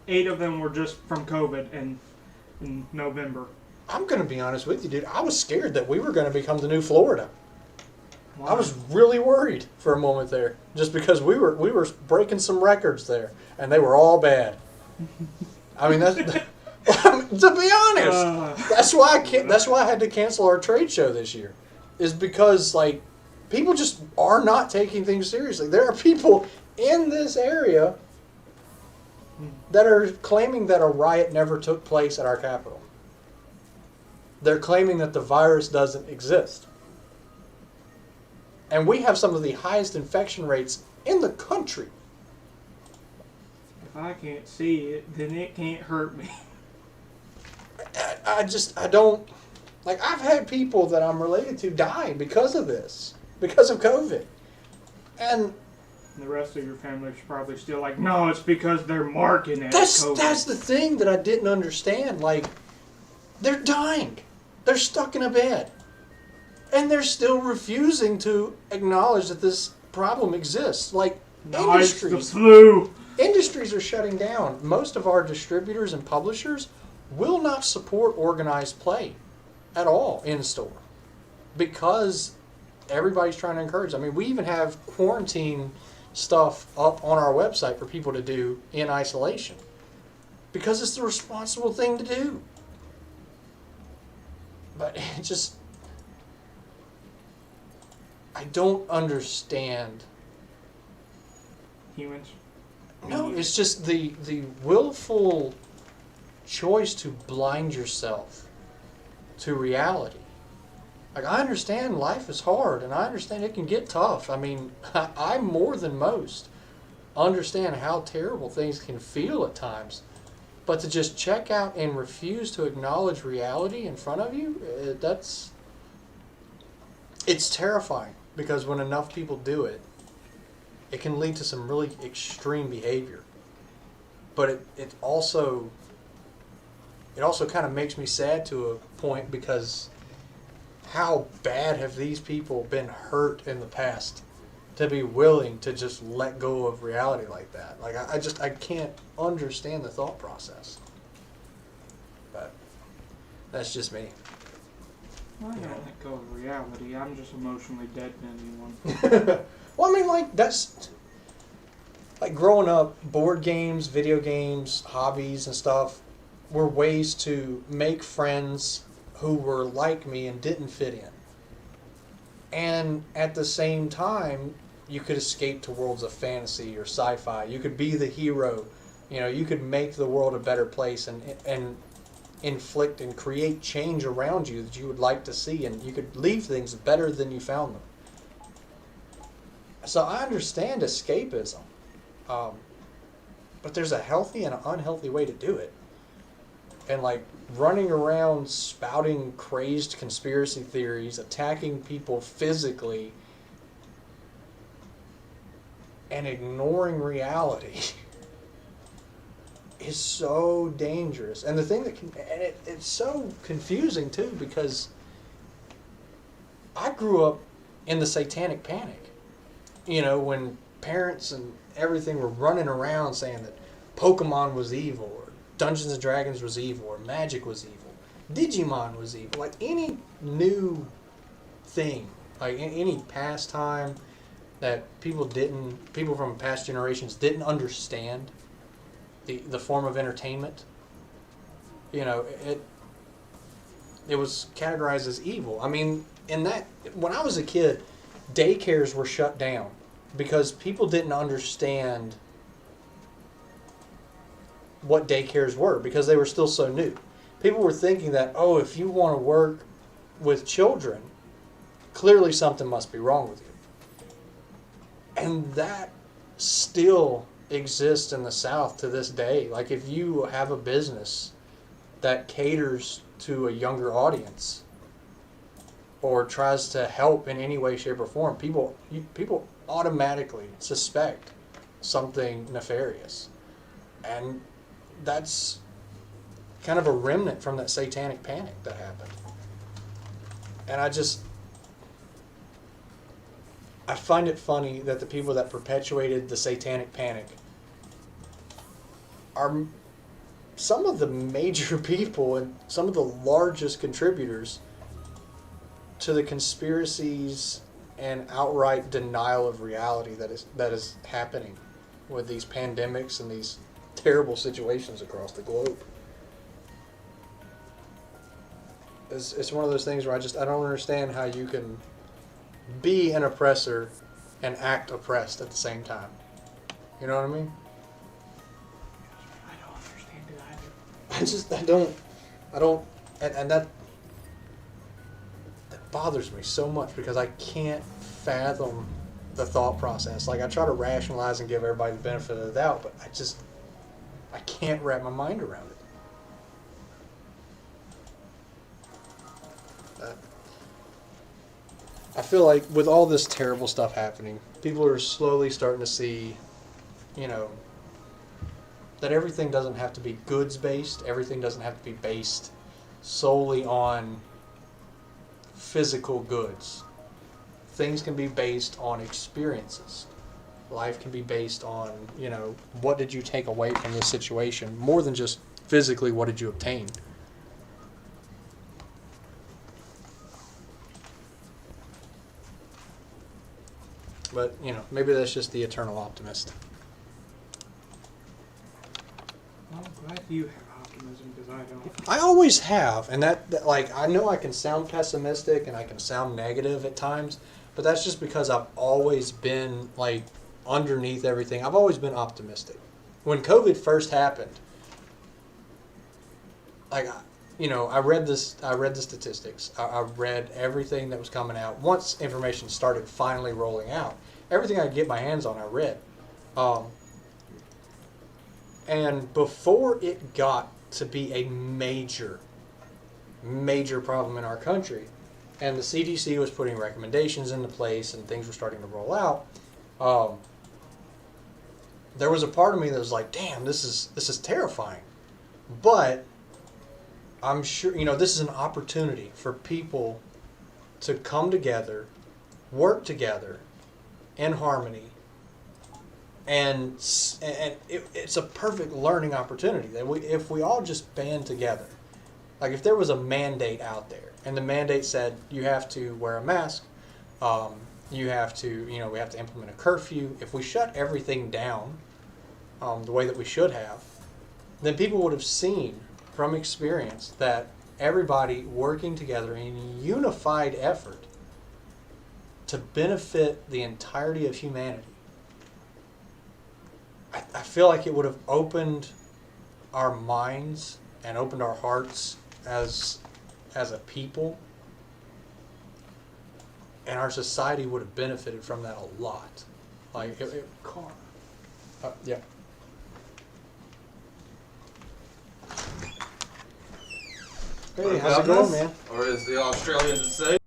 8 of them were just from COVID in November. I'm going to be honest with you, dude. I was scared that we were going to become the new Florida. Wow. I was really worried for a moment there, just because we were breaking some records there, and they were all bad. I mean, that's to be honest, that's why I had to cancel our trade show this year, is because like people just are not taking things seriously. There are people in this area that are claiming that a riot never took place at our Capitol. They're claiming that the virus doesn't exist. And we have some of the highest infection rates in the country. If I can't see it, then it can't hurt me. I don't... Like, I've had people that I'm related to die because of this. Because of COVID. And the rest of your family's probably still like, no, it's because they're marking it. That's the thing that I didn't understand. Like, they're dying. They're stuck in a bed. And they're still refusing to acknowledge that this problem exists. Like, the flu. Industries are shutting down. Most of our distributors and publishers will not support organized play at all in store because everybody's trying to encourage. I mean, we even have quarantine stuff up on our website for people to do in isolation because it's the responsible thing to do. But it just... I don't understand. Humans? No, it's just the willful choice to blind yourself to reality. Like, I understand life is hard, and I understand it can get tough. I mean, I more than most understand how terrible things can feel at times. But to just check out and refuse to acknowledge reality in front of you, it's terrifying. Because when enough people do it, it can lead to some really extreme behavior. But it also kind of makes me sad to a point because how bad have these people been hurt in the past to be willing to just let go of reality like that? Like I can't understand the thought process. But that's just me. I don't let go of reality. I'm just emotionally dead to anyone. Well, I mean, like, that's... Like, growing up, board games, video games, hobbies and stuff were ways to make friends who were like me and didn't fit in. And at the same time, you could escape to worlds of fantasy or sci-fi. You could be the hero. You know, you could make the world a better place and inflict and create change around you that you would like to see, and you could leave things better than you found them. So I understand escapism, but there's a healthy and an unhealthy way to do it. And like running around spouting crazed conspiracy theories, attacking people physically, and ignoring reality is so dangerous. And the thing that it's so confusing too, because I grew up in the satanic panic. You know, when parents and everything were running around saying that Pokemon was evil, or Dungeons and Dragons was evil, or Magic was evil, Digimon was evil. Like any new thing, like any pastime that people from past generations didn't understand, the form of entertainment, you know, it was categorized as evil. I mean, when I was a kid, daycares were shut down because people didn't understand what daycares were because they were still so new. People were thinking that, oh, if you want to work with children, clearly something must be wrong with you. And that still exists in the South to this day. Like, if you have a business that caters to a younger audience or tries to help in any way, shape, or form, people automatically suspect something nefarious. And that's kind of a remnant from that satanic panic that happened. And I find it funny that the people that perpetuated the satanic panic are some of the major people and some of the largest contributors to the conspiracies and outright denial of reality that is happening with these pandemics and these terrible situations across the globe. It's one of those things where I don't understand how you can be an oppressor and act oppressed at the same time. You know what I mean? I don't understand it I don't, and that bothers me so much because I can't fathom the thought process. Like, I try to rationalize and give everybody the benefit of the doubt, but I can't wrap my mind around it. I feel like with all this terrible stuff happening, people are slowly starting to see, that everything doesn't have to be goods based. Everything doesn't have to be based solely on physical goods. Things can be based on experiences. Life can be based on, what did you take away from this situation more than just physically what did you obtain. But, maybe that's just the eternal optimist. Well, I'm glad you have optimism because I don't. I always have, and that like, I know I can sound pessimistic and I can sound negative at times, but that's just because I've always been, like, underneath everything. I've always been optimistic. When COVID first happened, like, I read the statistics. I read everything that was coming out. Once information started finally rolling out, everything I could get my hands on, I read. And before it got to be a major problem in our country, and the CDC was putting recommendations into place and things were starting to roll out, there was a part of me that was like, damn, this is terrifying. But I'm sure, this is an opportunity for people to come together, work together in harmony, and it's a perfect learning opportunity. That if we all just band together, like if there was a mandate out there, and the mandate said you have to wear a mask, you have to, we have to implement a curfew. If we shut everything down the way that we should have, then people would have seen from experience that everybody working together in a unified effort to benefit the entirety of humanity. I feel like it would have opened our minds and opened our hearts as a people, and our society would have benefited from that a lot. Like, yeah. Hey, how's it going, man? Or as the Australians would say,